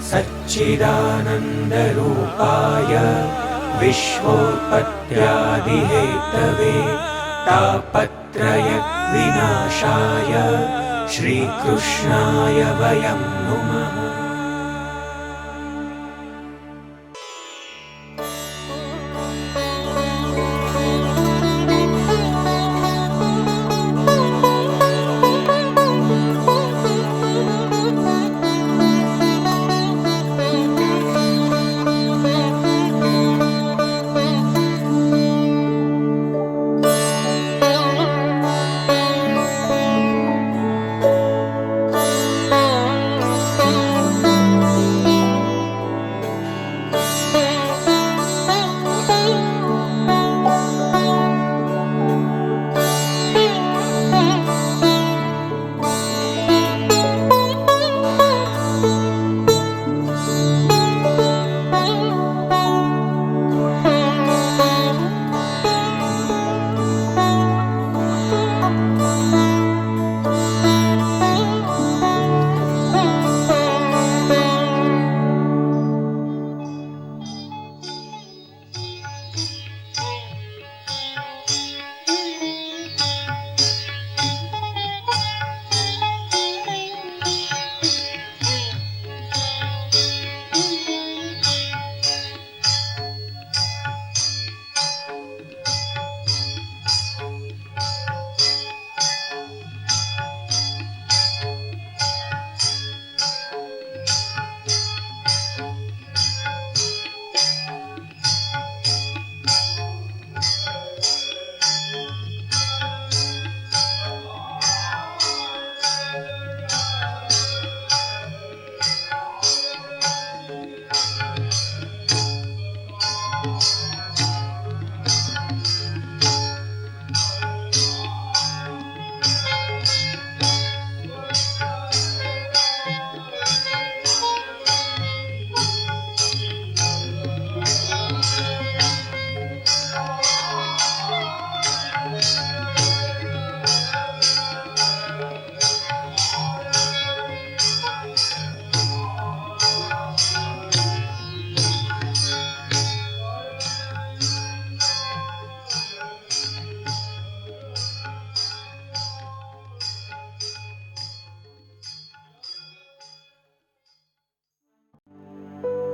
सच्चिदानन्दरूपाय विश्वोत्पत्त्यादिहेतवे तापत्रय विनाशाय श्रीकृष्णाय वयं नुमः।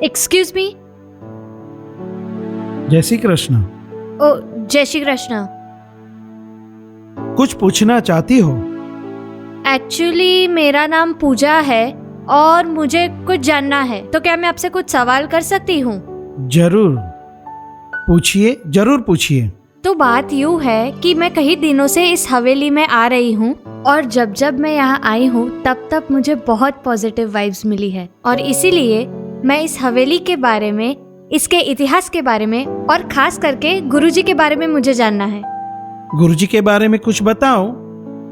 Excuse me. जय श्री कृष्ण। ओ जय श्री कृष्ण। कुछ पूछना चाहती हो? एक्चुअली मेरा नाम पूजा है और मुझे कुछ जानना है, तो क्या मैं आपसे कुछ सवाल कर सकती हूँ? जरूर पूछिए, जरूर पूछिए। तो बात यूँ है कि मैं कई दिनों से इस हवेली में आ रही हूँ और जब जब मैं यहाँ आई हूँ तब तब मुझे बहुत पॉजिटिव वाइब्स मिली है और इसीलिए मैं इस हवेली के बारे में, इसके इतिहास के बारे में और खास करके गुरुजी के बारे में मुझे जानना है। गुरुजी के बारे में कुछ बताओ।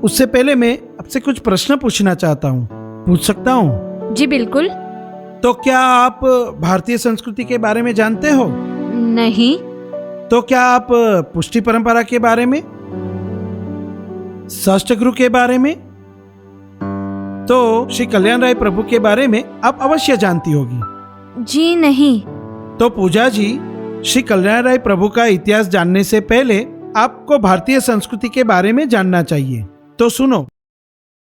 उससे पहले मैं आपसे कुछ प्रश्न पूछना चाहता हूँ, पूछ सकता हूँ? जी बिल्कुल। तो क्या आप भारतीय संस्कृति के बारे में जानते हो? नहीं। तो क्या आप पुष्टि परंपरा के बारे में, षष्ठ गुरु के बारे में, तो श्री कल्याण राय प्रभु के बारे में आप अवश्य जानती होगी। जी नहीं। तो पूजा जी, श्री कल्याण राय प्रभु का इतिहास जानने से पहले आपको भारतीय संस्कृति के बारे में जानना चाहिए। तो सुनो,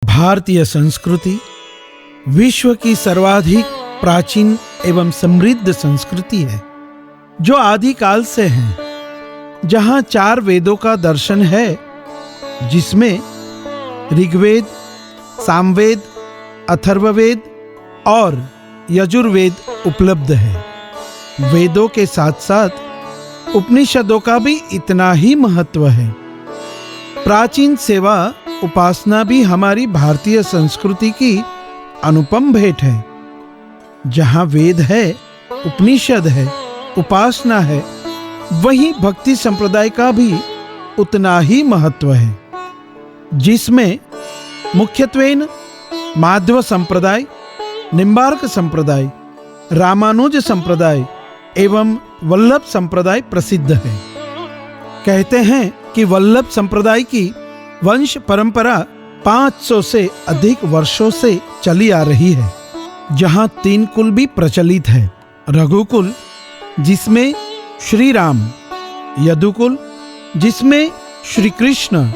भारतीय संस्कृति विश्व की सर्वाधिक प्राचीन एवं समृद्ध संस्कृति है जो आदिकाल से है, जहां 4 वेदों का दर्शन है, जिसमें ऋग्वेद, सामवेद, अथर्ववेद और यजुर्वेद उपलब्ध है। वेदों के साथ साथ उपनिषदों का भी इतना ही महत्व है। प्राचीन सेवा उपासना भी हमारी भारतीय संस्कृति की अनुपम भेंट है। जहां वेद है, उपनिषद है, उपासना है, वहीं भक्ति संप्रदाय का भी उतना ही महत्व है, जिसमें मुख्यत्वेन माध्व संप्रदाय, निम्बार्क संप्रदाय, रामानुज संप्रदाय एवं वल्लभ संप्रदाय प्रसिद्ध है। कहते हैं कि वल्लभ संप्रदाय की वंश परंपरा 500 से अधिक वर्षों से चली आ रही है। जहां 3 कुल भी प्रचलित है। रघुकुल जिसमें श्री राम, यदुकुल जिसमें श्री कृष्ण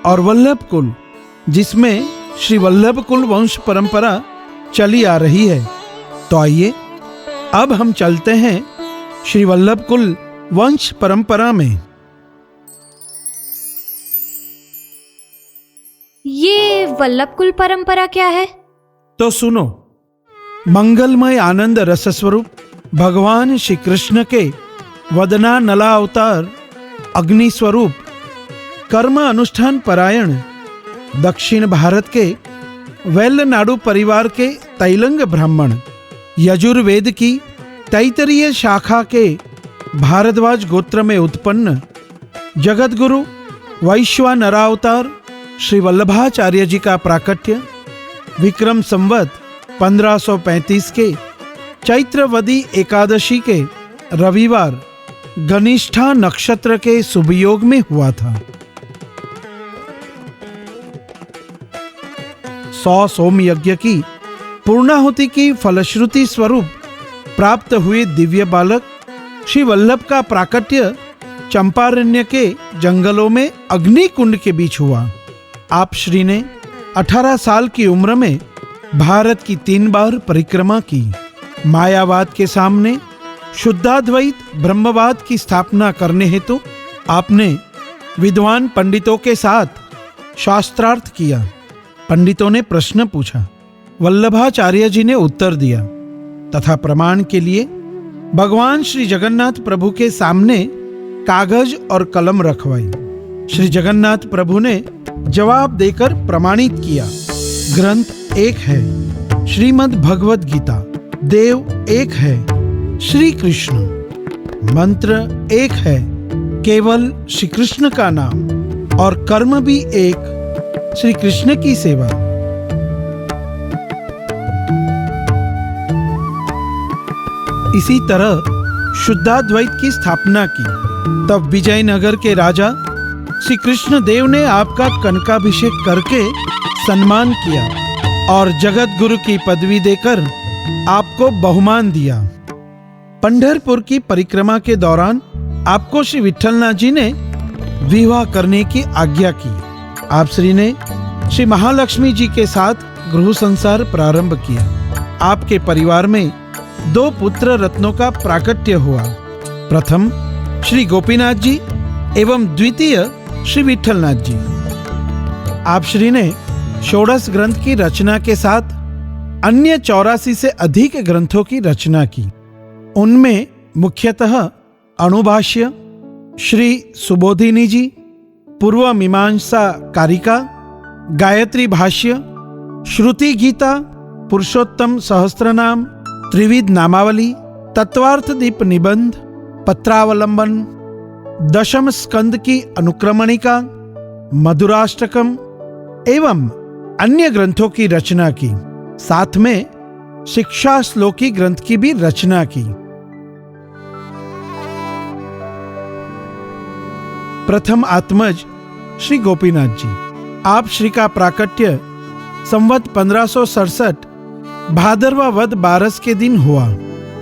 और वल्लभ कुल जिसमें श्री वल्लभ कुल वंश परंपरा चली आ रही है। तो आइए अब हम चलते हैं श्री वल्लभ कुल वंश परंपरा में। ये वल्लभ कुल परंपरा क्या है? तो सुनो, मंगलमय आनंद रस स्वरूप भगवान श्री कृष्ण के वदना नला अवतार अग्नि स्वरूप कर्म अनुष्ठान परायण दक्षिण भारत के वेलनाडु परिवार के तैलंग ब्राह्मण, यजुर्वेद की तैतरीय शाखा के भारद्वाज गोत्र में उत्पन्न जगतगुरु वैश्वानरावतार श्री वल्लभाचार्य जी का प्राकट्य विक्रम संवत 1535 के चैत्रवदी एकादशी के रविवार गनिष्ठा नक्षत्र के शुभ योग में हुआ था। 100 सोम यज्ञ की पूर्णाहुति की फलश्रुति स्वरूप प्राप्त हुए दिव्य बालक श्री वल्लभ का प्राकट्य चंपारण्य के जंगलों में अग्नि कुंड के बीच हुआ। आप श्री ने 18 साल की उम्र में भारत की 3 बार परिक्रमा की। मायावाद के सामने शुद्धाद्वैत ब्रह्मवाद की स्थापना करने हेतु आपने विद्वान पंडितों के साथ शास्त्रार्थ किया। पंडितों ने प्रश्न पूछा, वल्लभाचार्य जी ने उत्तर दिया तथा प्रमाण के लिए भगवान श्री जगन्नाथ प्रभु के सामने कागज और कलम रखवाई। श्री जगन्नाथ प्रभु ने जवाब देकर प्रमाणित किया। ग्रंथ एक है, श्रीमद् भगवद गीता। देव एक है, श्री कृष्ण। मंत्र एक है, केवल श्री कृष्ण का नाम। और कर्म भी एक, श्री कृष्ण की सेवा। इसी तरह शुद्धाद्वैत की स्थापना की। तब विजयनगर के राजा श्री कृष्ण देव ने आपका कनकाभिषेक करके सम्मान किया और जगत गुरु की पदवी देकर आपको बहुमान दिया। पंढरपुर की परिक्रमा के दौरान आपको श्री विठलनाथ जी ने विवाह करने की आज्ञा की। आप श्री ने श्री महालक्ष्मी जी के साथ गृह संसार प्रारंभ किया। आपके परिवार में 2 पुत्र रत्नों का प्राकट्य हुआ। प्रथम श्री गोपीनाथ जी एवं द्वितीय श्री विठलनाथ जी। आप श्री ने षोडश ग्रंथ की रचना के साथ अन्य 84 से अधिक ग्रंथों की रचना की। उनमें मुख्यतः अणुभाष्य, श्री सुबोधिनी जी, पूर्व मीमांसा कारिका, गायत्री भाष्य, श्रुति गीता, पुरुषोत्तम सहस्त्रनाम, त्रिविध नामावली, तत्वार्थ दीप निबंध, पत्रावलंबन, दशम स्कंद की अनुक्रमणिका, मधुराष्टकम एवं अन्य ग्रंथों की रचना की। साथ में शिक्षा श्लोकी ग्रंथ की भी रचना की। प्रथम आत्मज श्री गोपीनाथ जी। आप श्री का प्राकट्य संवत 1567 भादरवा वद 12 के दिन हुआ।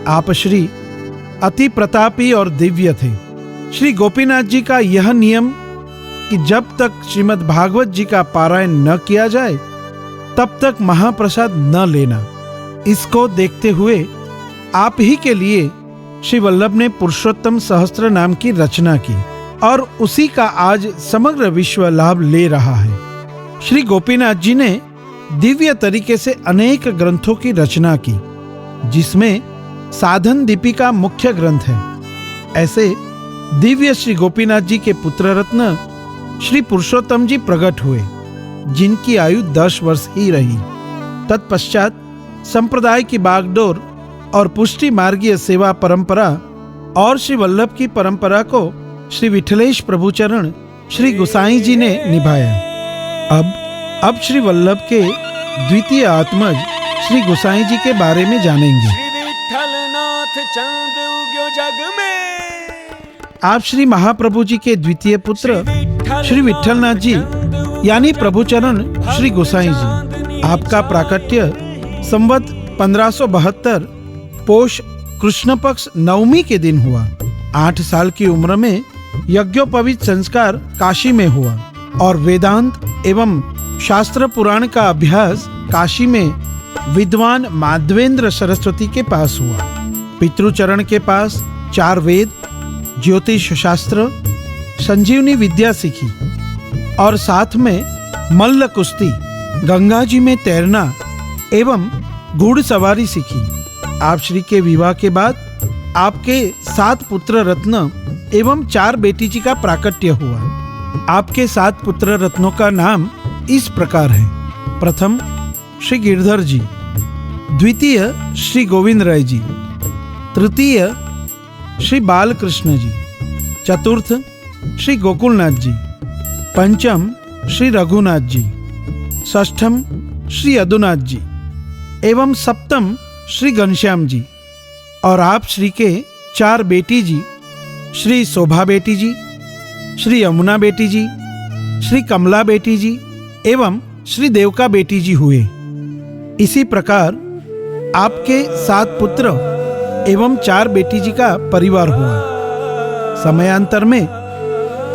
आप श्री अति प्रतापी और दिव्य थे। श्री गोपीनाथ जी का यह नियम कि जब तक श्रीमद् भागवत जी का पारायण न किया जाए तब तक महाप्रसाद न लेना, इसको देखते हुए आप ही के लिए श्री वल्लभ ने पुरुषोत्तम सहस्त्र नाम की रचना की और उसी का आज समग्र विश्व लाभ ले रहा है। श्री गोपीनाथ जी ने दिव्य तरीके से अनेक ग्रंथों की रचना की, जिसमें साधन दीपिका मुख्य ग्रंथ है। ऐसे दिव्य श्री गोपीनाथ जी के पुत्र रत्न श्री पुरुषोत्तम जी प्रकट हुए, जिनकी आयु 10 वर्ष ही रही। तत्पश्चात संप्रदाय की बागडोर और पुष्टि मार्गीय सेवा परंपरा और श्री वल्लभ की परंपरा को श्री विठलेश प्रभुचरण श्री गोसाई जी ने निभाया। अब श्री वल्लभ के द्वितीय आत्मज श्री गोसाई जी के बारे में जानेंगे। श्री विठलनाथ चंद उग्यो जग में। आप श्री महाप्रभु जी के द्वितीय पुत्र श्री विठलनाथ जी यानी प्रभुचरण श्री गोसाई जी। आपका प्राकट्य संवत 1572 पोष कृष्ण पक्ष नवमी के दिन हुआ। 8 साल की उम्र में यज्ञोपवीत संस्कार काशी में हुआ और वेदांत एवं शास्त्र पुराण का अभ्यास काशी में विद्वान माधवेंद्र सरस्वती के पास हुआ। पितृचरण के पास 4 वेद, ज्योतिष शास्त्र, संजीवनी विद्या सीखी और साथ में मल्ल कुश्ती, गंगा जी में तैरना एवं घुड़सवारी सीखी। आप श्री के विवाह के बाद आपके 7 पुत्र रत्न एवं 4 बेटी जी का प्राकट्य हुआ। आपके 7 पुत्र रत्नों का नाम इस प्रकार है। प्रथम श्री गिरधर जी, द्वितीय श्री गोविंद राय जी, तृतीय श्री बालकृष्ण जी, चतुर्थ श्री गोकुलनाथ जी, पंचम श्री रघुनाथ जी, षष्ठम श्री यदुनाथ जी एवं सप्तम श्री घनश्याम जी। और आप श्री के 4 बेटी जी, श्री शोभा बेटी जी, श्री यमुना बेटी जी, श्री कमला बेटी जी एवं श्री देवका बेटी जी हुए। इसी प्रकार आपके 7 पुत्र एवं 4 बेटी जी का परिवार हुआ। समयांतर में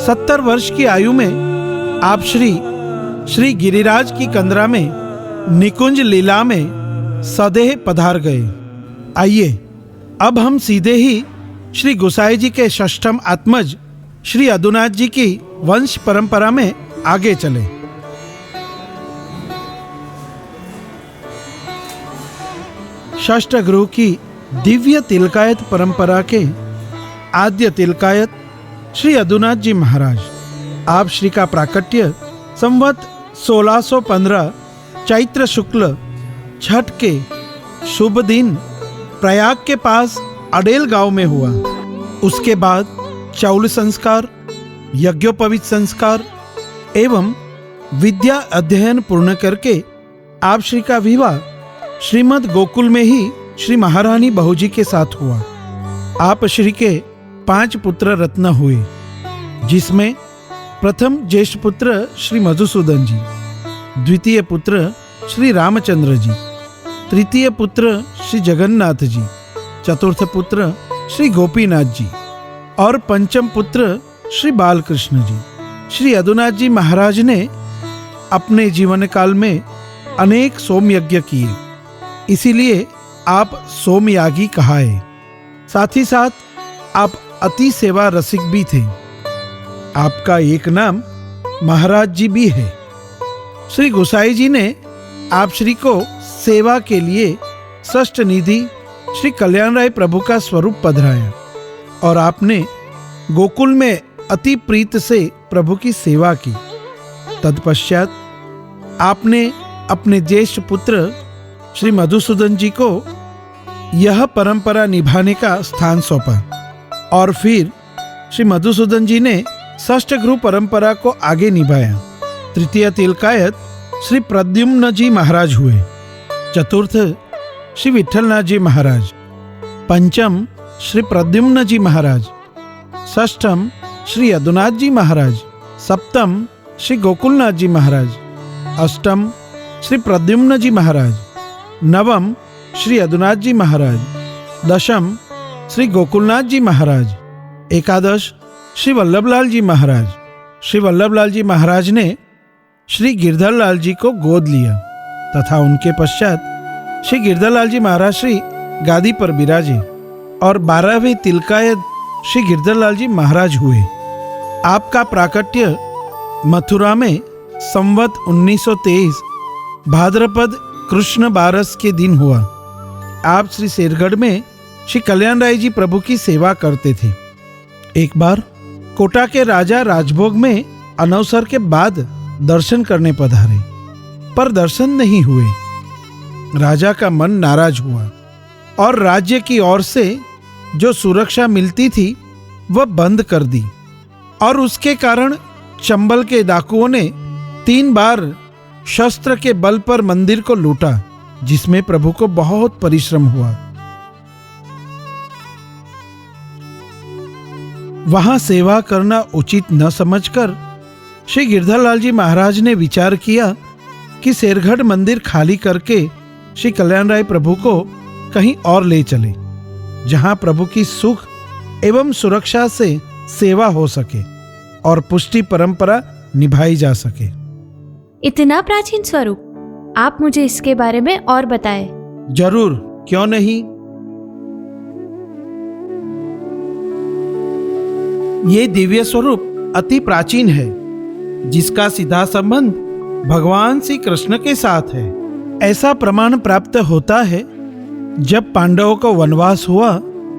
70 वर्ष की आयु में आप श्री गिरिराज की कंदरा में निकुंज लीला में सदेह पधार गए। आइए अब हम सीधे ही श्री गोसाई जी के षष्ठम आत्मज श्री यदुनाथ जी की वंश परंपरा में आगे चले। षष्ठ गुरु की दिव्य तिलकायत परंपरा के आद्य तिलकायत श्री यदुनाथ जी महाराज। आप श्री का प्राकट्य संवत 1615 चैत्र शुक्ल छठ के शुभ दिन प्रयाग के पास अडेल गांव में हुआ। उसके बाद चौल संस्कार, यज्ञोपवीत संस्कार एवं विद्या अध्ययन पूर्ण करके आप श्री का विवाह श्रीमद गोकुल में ही श्री महारानी बहू जी के साथ हुआ। आप श्री के 5 पुत्र रत्न हुए, जिसमें प्रथम ज्येष्ठ पुत्र श्री मधुसूदन जी, द्वितीय पुत्र श्री रामचंद्र जी, तृतीय पुत्र श्री जगन्नाथ जी, चतुर्थ पुत्र श्री गोपीनाथ जी और पंचम पुत्र श्री बालकृष्ण जी। श्री यदुनाथ जी महाराज ने अपने जीवन काल में अनेक सोम यज्ञ किए, इसीलिए आप सोमयागी कहाए। साथ ही साथ आप अति सेवा रसिक भी थे। आपका एक नाम महाराज जी भी है। श्री गोसाई जी ने आप श्री को सेवा के लिए षष्ठ निधि श्री कल्याण राय प्रभु का स्वरूप पधराया और आपने गोकुल में अति प्रीत से प्रभु की सेवा की। तत्पश्चात आपने अपने ज्येष्ठ पुत्र श्री मधुसूदन जी को यह परंपरा निभाने का स्थान सौंपा और फिर श्री मधुसूदन जी ने षष्ठ गुरु परंपरा को आगे निभाया। तृतीय तिलकायत श्री प्रद्युम्न जी महाराज हुए, चतुर्थ श्री विठलनाथ जी महाराज, पंचम श्री प्रद्युम्न जी महाराज, षष्ठम श्री यदुनाथ जी महाराज, सप्तम श्री गोकुलनाथ जी महाराज, अष्टम श्री प्रद्युम्न जी महाराज, नवम श्री यदुनाथ जी महाराज, दशम श्री गोकुलनाथ जी महाराज, एकादश श्री वल्लभलाल जी महाराज। श्री वल्लभलाल जी महाराज ने श्री गिरधरलाल जी को गोद लिया तथा उनके पश्चात श्री गिरधरलाल जी महाराज श्री गादी पर विराजे और 12वें तिलकायत श्री गिरधरलाल जी महाराज हुए। आपका प्राकट्य मथुरा में संवत 1923 भाद्रपद कृष्ण बारस के दिन हुआ। आप श्री शेरगढ़ में श्री कल्याण राय जी प्रभु की सेवा करते थे। एक बार कोटा के राजा राजभोग में अनवसर के बाद दर्शन करने पधारे, पर दर्शन नहीं हुए। राजा का मन नाराज हुआ और राज्य की ओर से जो सुरक्षा मिलती थी वह बंद कर दी और उसके कारण चंबल के डाकुओं ने 3 बार शस्त्र के बल पर मंदिर को लूटा, जिसमें प्रभु को बहुत परिश्रम हुआ। वहां सेवा करना उचित न समझकर श्री गिरधरलाल जी महाराज ने विचार किया कि शेरगढ़ मंदिर खाली करके श्री कल्याण राय प्रभु को कहीं और ले चले, जहां प्रभु की सुख एवं सुरक्षा से सेवा हो सके और पुष्टि परंपरा निभाई जा सके। इतना प्राचीन स्वरूप, आप मुझे इसके बारे में और बताएं। जरूर, क्यों नहीं। ये दिव्य स्वरूप अति प्राचीन है, जिसका सीधा संबंध भगवान श्री कृष्ण के साथ है। ऐसा प्रमाण प्राप्त होता है, जब पांडवों को वनवास हुआ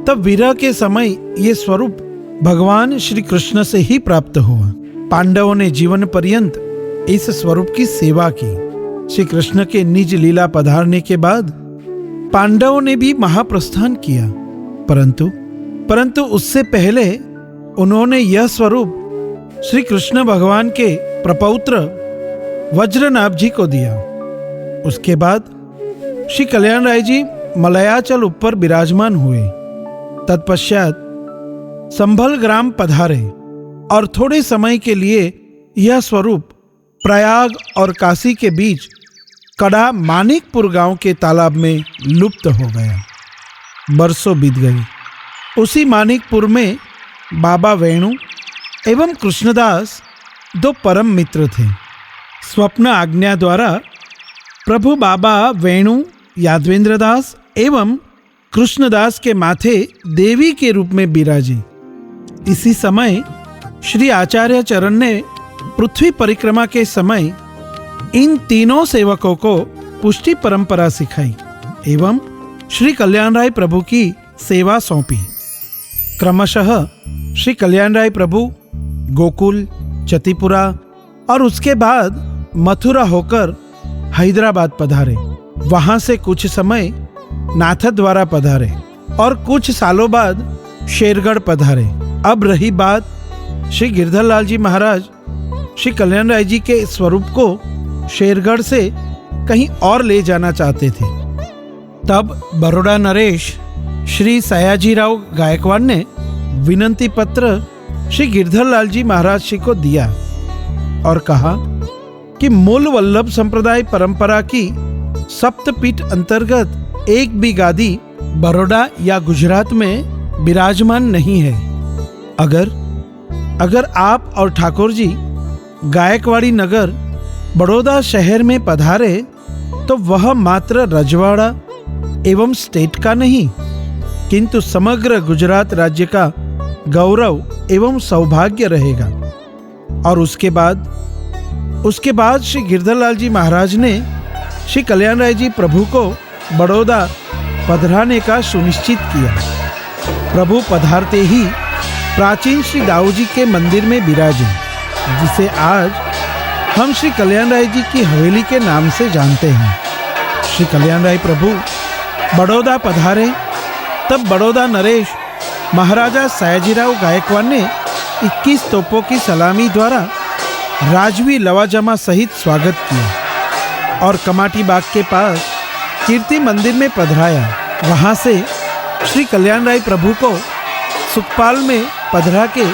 तब विरह के समय ये स्वरूप भगवान श्री कृष्ण से ही प्राप्त हुआ। पांडवों ने जीवन पर्यंत इस स्वरूप की सेवा की। श्री कृष्ण के निज लीला पधारने के बाद पांडवों ने भी महाप्रस्थान किया, परंतु उससे पहले उन्होंने यह स्वरूप श्री कृष्ण भगवान के प्रपौत्र वज्रनाभ जी को दिया। उसके बाद श्री कल्याण राय जी मलयाचल ऊपर विराजमान हुए। तत्पश्चात संभल ग्राम पधारे और थोड़े समय के लिए यह स्वरूप प्रयाग और काशी के बीच कड़ा मानिकपुर गांव के तालाब में लुप्त हो गया। बरसों बीत गए। उसी मानिकपुर में बाबा वेणु एवं कृष्णदास दो परम मित्र थे। स्वप्न आज्ञा द्वारा प्रभु बाबा वेणु यादवेंद्र दास एवं कृष्णदास के माथे देवी के रूप में विराजे। इसी समय श्री आचार्य चरण ने पृथ्वी परिक्रमा के समय इन तीनों सेवकों को पुष्टि परंपरा सिखाई एवं श्री कल्याण राय प्रभु की सेवा सौंपी। क्रमशः श्री कल्याण राय प्रभु गोकुल, चतीपुरा और उसके बाद मथुरा होकर हैदराबाद पधारे। वहां से कुछ समय नाथद्वारा पधारे और कुछ सालों बाद शेरगढ़ पधारे। अब रही बात, श्री गिरधरलाल जी महाराज श्री कल्याण राय जी के स्वरूप को शेरगढ़ से कहीं और ले जाना चाहते थे। तब बरोड़ा नरेश श्री सयाजीराव गायकवाड़ ने विनंती पत्र श्री गिरधरलाल जी महाराज श्री को दिया और कहा कि मूल वल्लभ संप्रदाय परंपरा की सप्तपीठ अंतर्गत एक भी गादी बरोड़ा या गुजरात में विराजमान नहीं है। अगर आप और ठाकुर जी गायकवाड़ी नगर बड़ौदा शहर में पधारे तो वह मात्र रजवाड़ा एवं स्टेट का नहीं, किंतु समग्र गुजरात राज्य का गौरव एवं सौभाग्य रहेगा। और उसके बाद श्री गिरधरलाल जी महाराज ने श्री कल्याण राय जी प्रभु को बड़ौदा पधराने का सुनिश्चित किया। प्रभु पधारते ही प्राचीन श्री दाऊ जी के मंदिर में विराजे, जिसे आज हम श्री कल्याण राय जी की हवेली के नाम से जानते हैं। श्री कल्याण राय प्रभु बड़ौदा पधारे तब बड़ौदा नरेश महाराजा सयाजीराव गायकवाड़ ने 21 तोपों की सलामी द्वारा राजवी लवाजमा सहित स्वागत किया और कमाटी बाग के पास कीर्ति मंदिर में पधराया। वहां से श्री कल्याण राय प्रभु को सुखपाल में पधरा के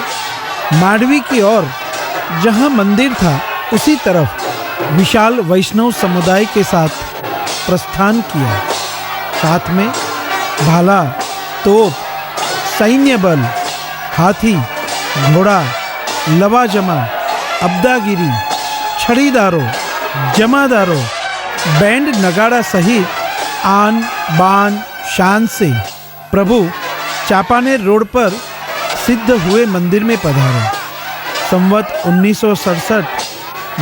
माडवी की ओर, जहां मंदिर था उसी तरफ विशाल वैष्णव समुदाय के साथ प्रस्थान किया। साथ में भाला, तोप, सैन्य बल, हाथी, घोड़ा, लवाजमा, अब्दागिरी, छड़ीदारों, जमादारों, बैंड नगाड़ा सहित आन बान शान से प्रभु चापानेर रोड पर सिद्ध हुए मंदिर में पधारे। संवत 1967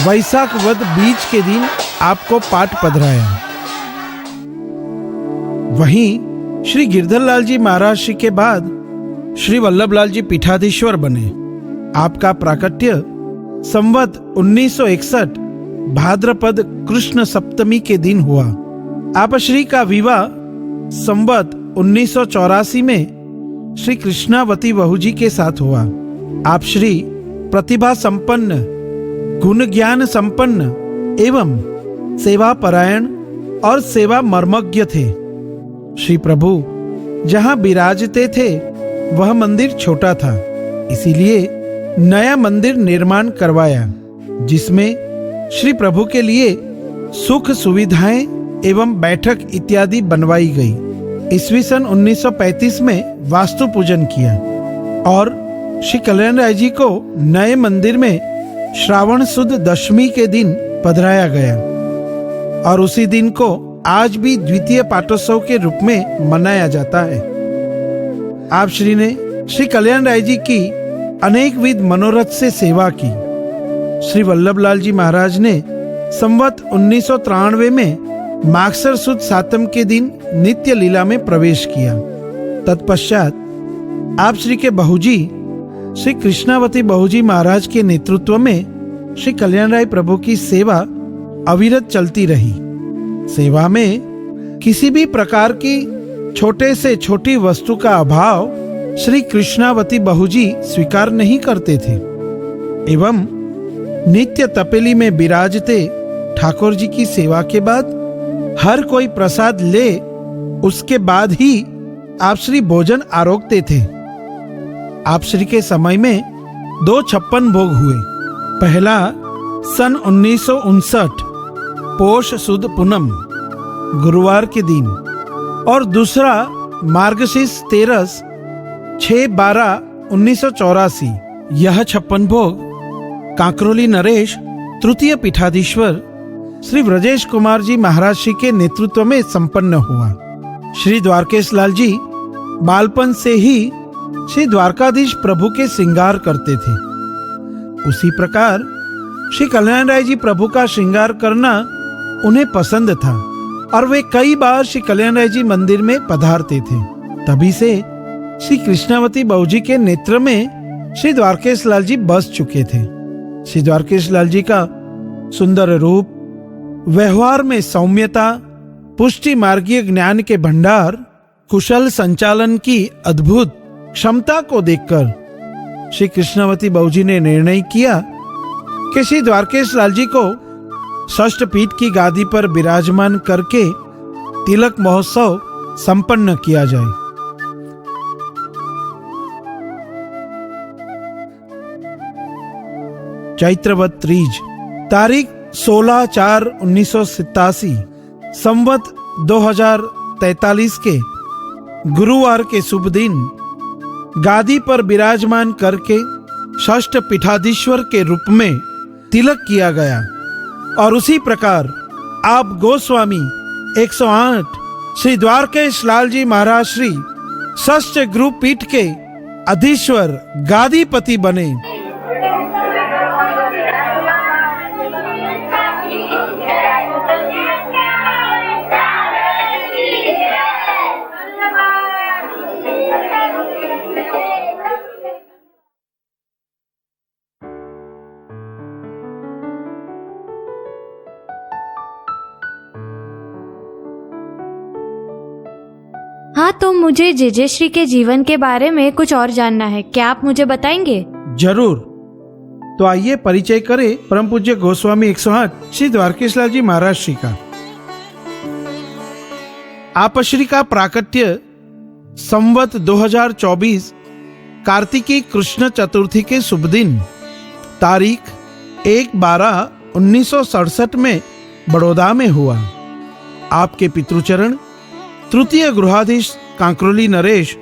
वैशाख वद बीज के दिन आपको पाठ पधराया। वहीं श्री गिरधरलाल जी महाराज श्री के बाद श्री वल्लभलाल जी पीठाधीश्वर बने। आपका प्राकट्य संवत 1961 भाद्रपद कृष्ण सप्तमी के दिन हुआ। आप श्री का विवाह संवत 1984 में श्री कृष्णावती बहू जी के साथ हुआ। आप श्री प्रतिभा संपन्न, गुण ज्ञान संपन्न एवं सेवा परायण और सेवा मर्मज्ञ थे। श्री प्रभु जहां विराजते थे वह मंदिर छोटा था, इसीलिए नया मंदिर निर्माण करवाया, जिसमें श्री प्रभु के लिए सुख सुविधाएं एवं बैठक इत्यादि बनवाई गई। ईस्वी सन 1935 में वास्तु पूजन किया और श्री कल्याण राय जी को नए मंदिर में श्रावण सुद दशमी के दिन पधराया गया और उसी दिन को आज भी द्वितीय पाटोत्सव के रूप में मनाया जाता है। आप श्री ने श्री कल्याण राय जी की अनेक विध मनोरथ से सेवा की। श्री वल्लभलाल जी महाराज ने संवत 1993 में मागसर सुद सातम के दिन नित्य लीला में प्रवेश किया। तत्पश्चात आप श्री के बहूजी श्री कृष्णावती बहूजी महाराज के नेतृत्व में श्री कल्याण राय प्रभु की सेवा अविरत चलती रही। सेवा में किसी भी प्रकार की छोटे से छोटी वस्तु का अभाव श्री कृष्णावती बहूजी स्वीकार नहीं करते थे एवं नित्य तपेली में विराजते ठाकुर जी की सेवा के बाद हर कोई प्रसाद ले उसके बाद ही आप श्री भोजन आरोगते थे। आप श्री के समय में 2 56 भोग हुए। पहला सन 1959 पोष सुद पूनम गुरुवार के दिन और दूसरा मार्गशीर्ष 13 6/12/1984। यह 56 भोग कांकरोली नरेश तृतीय पीठाधीश्वर श्री ब्रजेश कुमार जी महाराज श्री के नेतृत्व में संपन्न हुआ। श्री द्वारकेश लाल जी बालपन से ही श्री द्वारकाधीश प्रभु के श्रृंगार करते थे। उसी प्रकार श्री कल्याण राय जी प्रभु का श्रृंगार करना उन्हें पसंद था और वे कई बार श्री कल्याण राय जी मंदिर में पधारते थे। तभी से श्री कृष्णावती बहूजी के नेत्र में श्री द्वारकेश लाल जी बस चुके थे। श्री द्वारकेश लाल जी का सुंदर रूप, व्यवहार में सौम्यता, पुष्टि मार्गीय ज्ञान के भंडार, कुशल संचालन की अद्भुत क्षमता को देखकर श्री कृष्णावती बहूजी ने निर्णय किया कि श्री द्वारकेश लाल जी को षष्ठ पीठ की गादी पर विराजमान करके तिलक महोत्सव संपन्न किया जाए। चैत्रवत तीज तारीख 16/4/1987 संवत 2043 के गुरुवार के शुभ दिन गादी पर विराजमान करके षष्ठ पीठाधीश्वर के रूप में तिलक किया गया और उसी प्रकार आप गोस्वामी 108 श्री द्वारकेश लाल जी महाराज श्री षष्ठ गुरु पीठ के अधीश्वर गादीपति बने। हाँ, तो मुझे जेजे श्री के जीवन के बारे में कुछ और जानना है, क्या आप मुझे बताएंगे? जरूर। तो आइए परिचय करें परम पूज्य गोस्वामी 108 श्री द्वारकेश लाल जी महाराज श्री का। आप श्री का प्राकट्य संवत 2024 कार्तिकी कृष्ण चतुर्थी के शुभ दिन तारीख 1/12/1967 में बड़ौदा में हुआ। आपके पितृचरण तृतीय गृहाधीश कांकरोली नरेश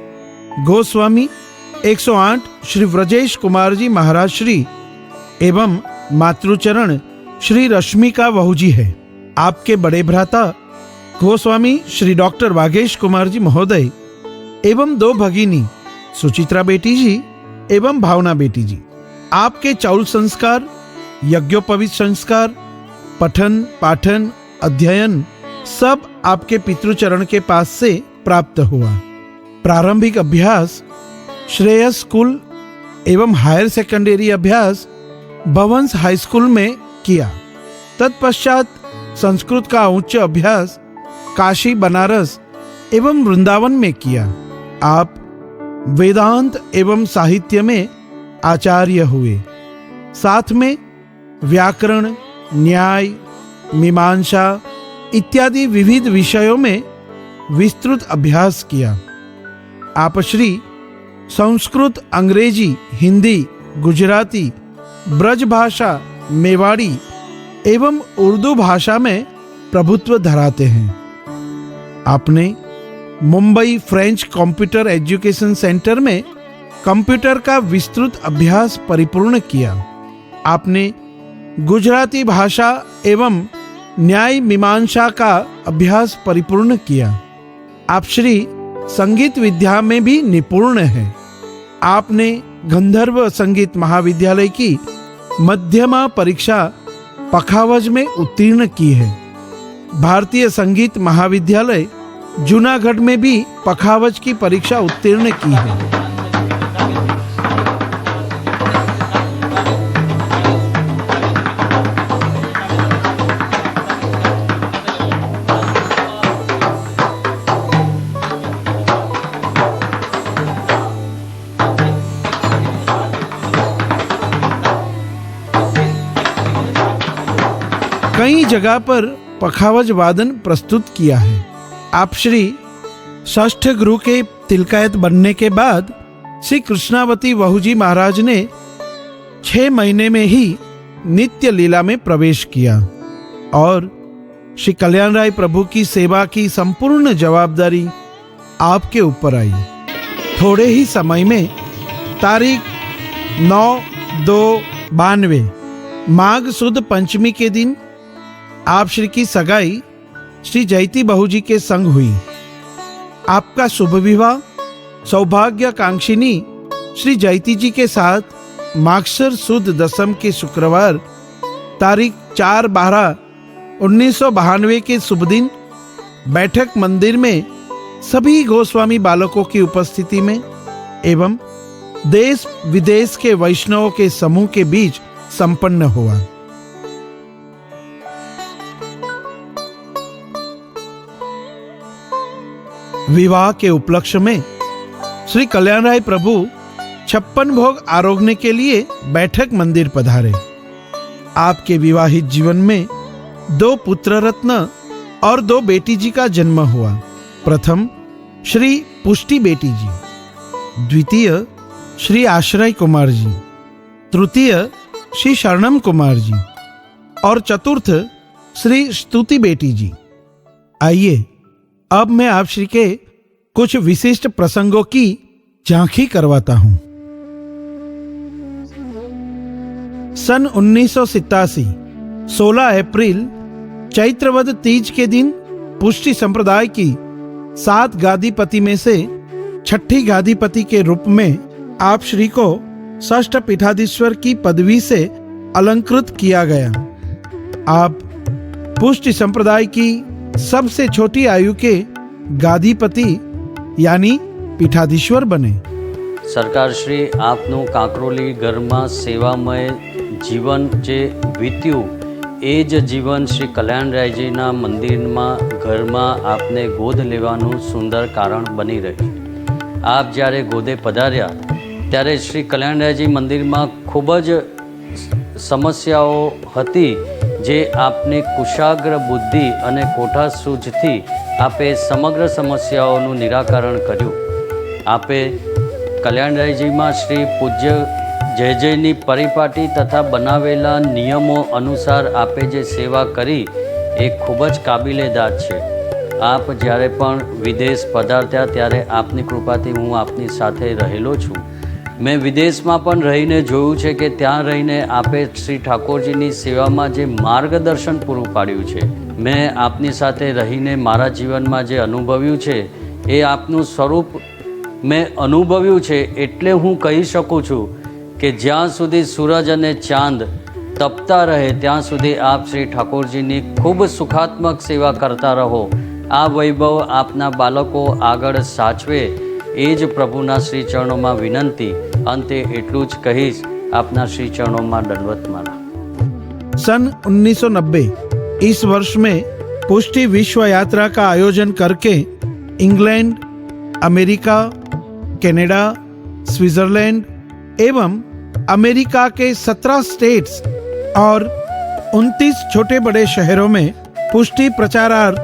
गोस्वामी 108 श्री ब्रजेश कुमार जी महाराज श्री एवं मातृचरण श्री रश्मिका बहूजी है। आपके बड़े भ्राता गोस्वामी श्री डॉक्टर वागेश कुमार जी महोदय एवं 2 भगिनी सुचित्रा बेटी जी एवं भावना बेटी जी। आपके चौल संस्कार, यज्ञोपवीत संस्कार, पठन पाठन अध्ययन सब आपके पितृचरण के पास से प्राप्त हुआ। प्रारंभिक अभ्यास श्रेयस स्कूल एवं हायर सेकेंडरी अभ्यास भवंस हाई स्कूल में किया। तत्पश्चात संस्कृत का उच्च अभ्यास काशी, बनारस एवं वृंदावन में किया। आप वेदांत एवं साहित्य में आचार्य हुए। साथ में व्याकरण, न्याय, मीमांसा इत्यादि विविध विषयों में विस्तृत अभ्यास किया। आप श्री संस्कृत, अंग्रेजी, हिंदी, गुजराती, ब्रज भाषा, मेवाड़ी एवं उर्दू भाषा में प्रभुत्व धराते हैं। आपने Mumbai French computer education centre में कंप्यूटर का विस्तृत अभ्यास परिपूर्ण किया। आपने गुजराती भाषा एवं न्याय मीमांसा का अभ्यास परिपूर्ण किया। आप श्री संगीत विद्या में भी निपुण हैं। आपने गंधर्व संगीत महाविद्यालय की मध्यमा परीक्षा पखावज में उत्तीर्ण की है। भारतीय संगीत महाविद्यालय जूनागढ़ में भी पखावज की परीक्षा उत्तीर्ण की है। कई जगह पर पखावज वादन प्रस्तुत किया है। आप श्री षष्ठ गुरु के तिलकायत बनने के बाद श्री कृष्णावती वहुजी महाराज ने 6 महीने में ही नित्य लीला में प्रवेश किया और श्री कल्याण राय प्रभु की सेवा की संपूर्ण जवाबदारी आपके ऊपर आई। थोड़े ही समय में तारीख 9/2/92 माघ सुद पंचमी के दिन आप श्री की सगाई श्री जयती बहू के संग हुई। आपका शुभ विवाह सौभाग्यकांक्षिनी श्री जयती जी के साथ मागसर सुद दसम के शुक्रवार तारीख 4/12/1992 के शुभ दिन बैठक मंदिर में सभी गोस्वामी बालकों की उपस्थिति में एवं देश विदेश के वैष्णवों के समूह के बीच संपन्न हुआ। विवाह के उपलक्ष्य में श्री कल्याण राय प्रभु 56 भोग आरोगने के लिए बैठक मंदिर पधारे। आपके विवाहित जीवन में 2 पुत्र रत्न और 2 बेटी जी का जन्म हुआ। प्रथम श्री पुष्टि बेटी जी, द्वितीय श्री आश्रय कुमार जी, तृतीय श्री शरणम कुमार जी और चतुर्थ श्री स्तुति बेटी जी। आइए अब मैं आप श्री के कुछ विशिष्ट प्रसंगों की झांकी करवाता हूं। सन 1987 16 अप्रैल चैत्रवद तीज के दिन पुष्टि संप्रदाय की 7 गादीपति में से छठी गादीपति के रूप में आप श्री को षष्ठ पीठाधीश्वर की पदवी से अलंकृत किया गया। आप पुष्टि संप्रदाय की सबसे छोटी आयु के गादीपति यानी पीठाधीश्वर बने। सरकार श्री आपनु काकरोली घરમાં સેવામય જીવન જે વીત્યું એ જ જીવન શ્રી કલ્યાણરાયજીના મંદિરમાં ઘરમાં આપને ગોદ લેવાનું સુંદર કારણ બની રહ્યું। આપ જ્યારે ગોદે પધાર્યા ત્યારે શ્રી કલ્યાણરાયજી મંદિરમાં ખૂબ જ સમસ્યાઓ હતી જે આપની કુશાગ્ર બુદ્ધિ અને કોઠા સૂઝથી આપે સમગ્ર સમસ્યાઓનું નિરાકરણ કર્યું। આપે કલ્યાણરાયજીમાં શ્રી પૂજ્ય જય જયની પરિપાટી તથા બનાવેલા નિયમો અનુસાર આપે જે સેવા કરી એ ખૂબ જ કાબિલે દાદ છે। આપ જ્યારે પણ વિદેશ પધારતા ત્યારે આપની કૃપાથી હું આપની સાથે રહેલો છું। મેં વિદેશમાં પણ રહીને જોયું છે કે ત્યાં રહીને આપે શ્રી ઠાકોરજીની સેવામાં જે માર્ગદર્શન પૂરું પાડ્યું છે, મેં આપની સાથે રહીને મારા જીવનમાં જે અનુભવ્યું છે એ આપનું સ્વરૂપ મેં અનુભવ્યું છે। એટલે હું કહી શકું છું કે જ્યાં સુધી સૂરજ અને ચાંદ તપતા રહે ત્યાં સુધી આપ શ્રી ઠાકોરજીની ખૂબ સુખાત્મક સેવા કરતા રહો। આ વૈભવ આપના બાળકો આગળ સાચવે એ જ પ્રભુના શ્રી ચરણોમાં વિનંતી। અંતે એટલું જ કહીશ, આપના શ્રી ચરણોમાં દંડવત મારા। सन 1990 इस वर्ष में पुष्टि विश्व यात्रा का आयोजन करके इंग्लैंड, अमेरिका, कनाडा, स्विट्जरलैंड एवं अमेरिका के 17 स्टेट्स और 29 छोटे बड़े शहरों में पुष्टि प्रचारार्थ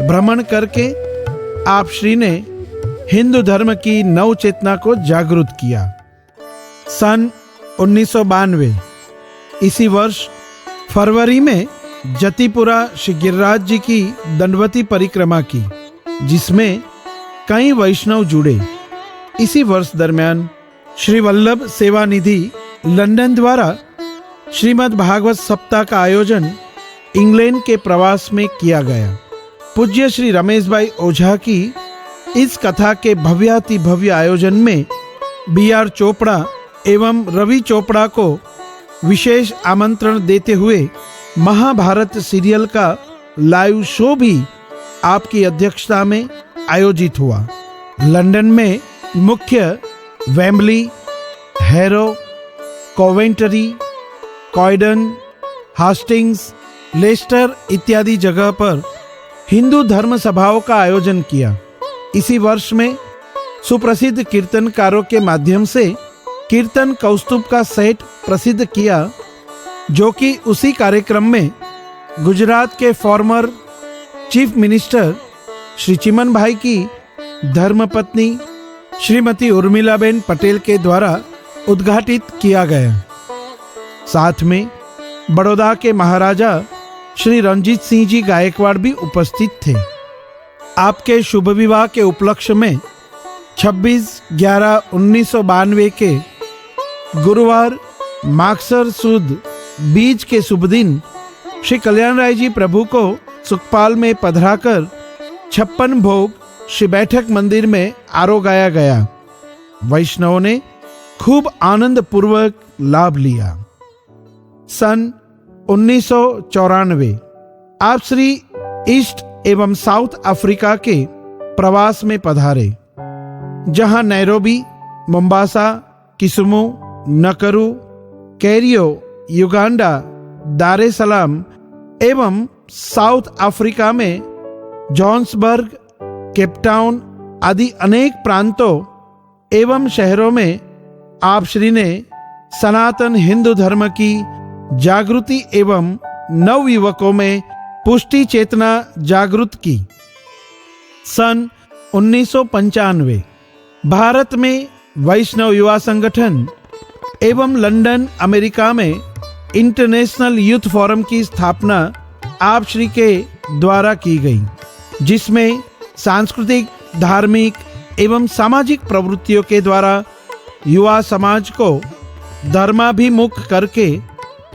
भ्रमण करके आप श्री ने हिंदू धर्म की नव चेतना को जागृत किया। सन 1992 इसी वर्ष फरवरी में जतिपुरा श्री गिरिराज जी की दंडवती परिक्रमा की, जिसमें कई वैष्णव जुड़े। इसी वर्ष दरमियान श्री वल्लभ सेवा निधि लंदन द्वारा श्रीमद् भागवत सप्ताह का आयोजन इंग्लैंड के प्रवास में किया गया। पूज्य श्री रमेश भाई ओझा की इस कथा के भव्याति भव्य आयोजन में B.R. चोपड़ा एवं रवि चोपड़ा को विशेष आमंत्रण देते हुए महाभारत सीरियल का लाइव शो भी आपकी अध्यक्षता में आयोजित हुआ। लंदन में मुख्य Wembley, Harrow, Coventry, Croydon, Hastings, Leicester इत्यादि जगह पर हिंदू धर्म सभाओं का आयोजन किया। इसी वर्ष में सुप्रसिद्ध कीर्तनकारों के माध्यम से कीर्तन कौस्तुभ का सेट प्रसिद्ध किया, जो कि उसी कार्यक्रम में गुजरात के former chief minister Shri Chiman भाई की धर्मपत्नी श्रीमती उर्मिलाबेन पटेल के द्वारा उद्घाटित किया गया। साथ में बड़ौदा के महाराजा श्री रणजीत सिंह जी गायकवाड़ भी उपस्थित थे। आपके शुभ विवाह के उपलक्ष्य में 26/11/1992 के गुरुवार मागसर सुद बीज के शुभ दिन श्री कल्याण राय जी प्रभु को सुखपाल में पधराकर 56 भोग श्री बैठक मंदिर में आरोगाया गया। वैष्णवों ने खूब आनंद पूर्वक लाभ लिया। सन 1994 आप श्री ईस्ट एवं साउथ अफ्रीका के प्रवास में पधारे, जहां नैरोबी, मोम्बासा, किसुमु, नकरू, कैरियो, युगांडा, दारे सलाम एवं साउथ अफ्रीका में जोहान्सबर्ग, केपटाउन आदि अनेक प्रांतों एवं शहरों में आप श्री ने सनातन हिंदू धर्म की जागृति एवं नवयुवकों में पुष्टि चेतना जागृत की। सन 1995 भारत में वैष्णव युवा संगठन एवं लंदन, अमेरिका में इंटरनेशनल यूथ फोरम की स्थापना आप श्री के द्वारा की गई, जिसमें सांस्कृतिक, धार्मिक एवं सामाजिक प्रवृत्तियों के द्वारा युवा समाज को धर्माभिमुख करके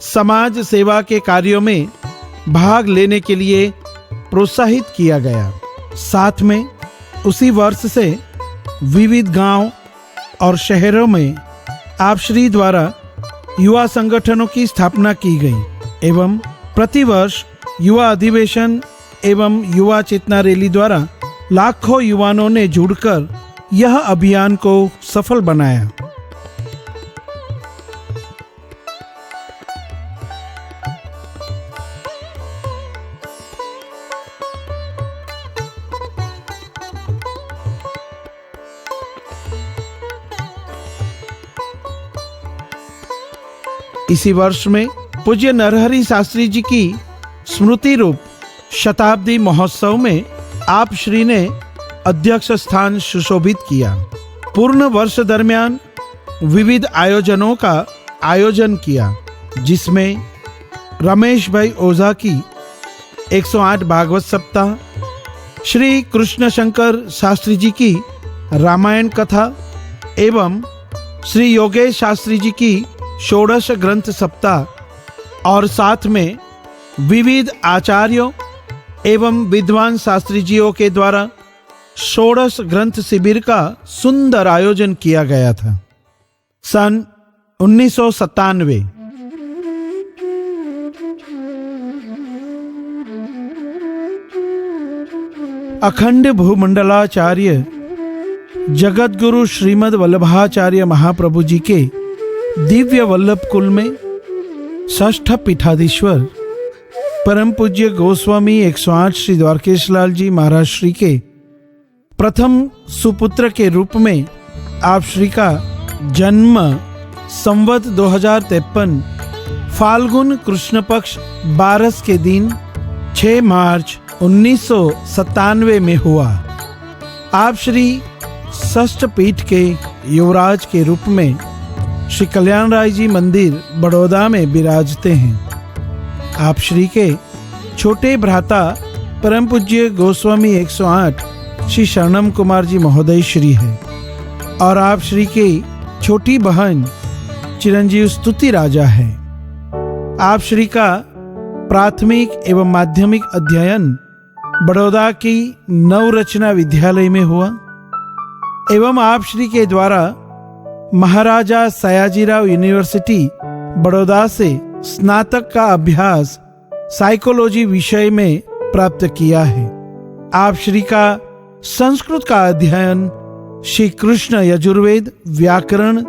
समाज सेवा के कार्यों में भाग लेने के लिए प्रोत्साहित किया गया। साथ में उसी वर्ष से विविध गांव और शहरों में आप श्री द्वारा युवा संगठनों की स्थापना की गई एवं प्रतिवर्ष युवा अधिवेशन एवं युवा चेतना रैली द्वारा लाखों युवाओं ने जुड़कर यह अभियान को सफल बनाया। इसी वर्ष में पूज्य नरहरि शास्त्री जी की स्मृति रूप शताब्दी महोत्सव में आप श्री ने अध्यक्ष स्थान सुशोभित किया। पूर्ण वर्ष दरमियान विविध आयोजनों का आयोजन किया, जिसमें रमेश भाई ओझा की 108 भागवत सप्ताह, श्री कृष्ण शंकर शास्त्री जी की रामायण कथा एवं श्री योगेश शास्त्री जी की षोडश ग्रंथ सप्ताह और साथ में विविध आचार्यों एवं विद्वान शास्त्री जियों के द्वारा षोडश ग्रंथ शिविर का सुंदर आयोजन किया गया था। सन 1997 अखंड भूमंडलाचार्य जगत गुरु श्रीमद् वल्लभाचार्य महाप्रभु जी के दिव्य वल्लभ कुल में षष्ठ पीठाधीश्वर परम पूज्य गोस्वामी 108 श्री द्वारकेश लाल जी महाराज श्री के प्रथम सुपुत्र के रूप में आप श्री का जन्म संवत 2053 फाल्गुन कृष्ण पक्ष 12 के दिन 6 मार्च 1997 में हुआ। आप श्री षष्ठ पीठ के युवराज के रूप में श्री कल्याण राय जी मंदिर बड़ौदा में विराजते हैं। आप श्री के छोटे भ्राता परम पूज्य गोस्वामी 108 श्री शरणम कुमार जी महोदय श्री है और आप श्री की छोटी बहन चिरंजीव स्तुति राजा है। आप श्री का प्राथमिक एवं माध्यमिक अध्ययन बड़ौदा की नवरचना विद्यालय में हुआ एवं आप श्री के द्वारा महाराजा सयाजीराव यूनिवर्सिटी बड़ौदा से स्नातक का अभ्यास साइकोलॉजी विषय में प्राप्त किया है। आप श्री का संस्कृत का अध्ययन श्री कृष्ण यजुर्वेद व्याकरण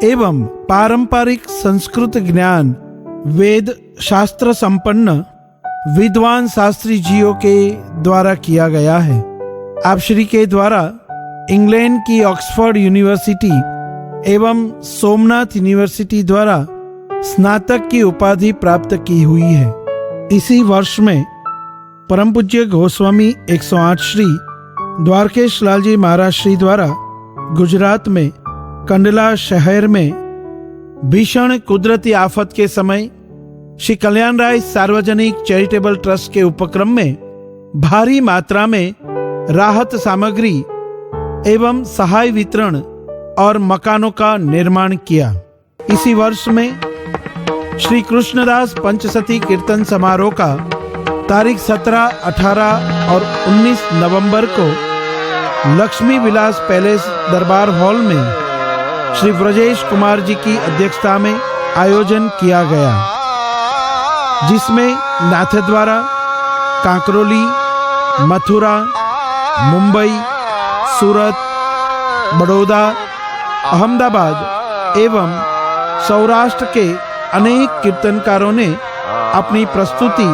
एवं पारंपरिक संस्कृत ज्ञान वेद शास्त्र संपन्न विद्वान शास्त्री जियों के द्वारा किया गया है। आप श्री के द्वारा इंग्लैंड की ऑक्सफोर्ड यूनिवर्सिटी एवं सोमनाथ यूनिवर्सिटी द्वारा स्नातक की उपाधि प्राप्त की हुई है। इसी वर्ष में परम पूज्य गोस्वामी 108 श्री द्वारकेश लाल जी महाराज श्री द्वारा गुजरात में कंडला शहर में भीषण कुदरती आफत के समय श्री कल्याण राय सार्वजनिक चैरिटेबल ट्रस्ट के उपक्रम में भारी मात्रा में राहत सामग्री एवं सहाय वितरण और मकानों का निर्माण किया। इसी वर्ष में श्री कृष्णदास पंचसती कीर्तन समारोह का तारीख 17, 18 और 19 नवंबर को लक्ष्मी विलास पैलेस दरबार हॉल में श्री ब्रजेश कुमार जी की अध्यक्षता में आयोजन किया गया, जिसमें नाथद्वारा, कांकरोली, मथुरा, मुंबई, सूरत, बड़ौदा, अहमदाबाद एवं सौराष्ट्र के अनेक कीर्तनकारों ने अपनी प्रस्तुति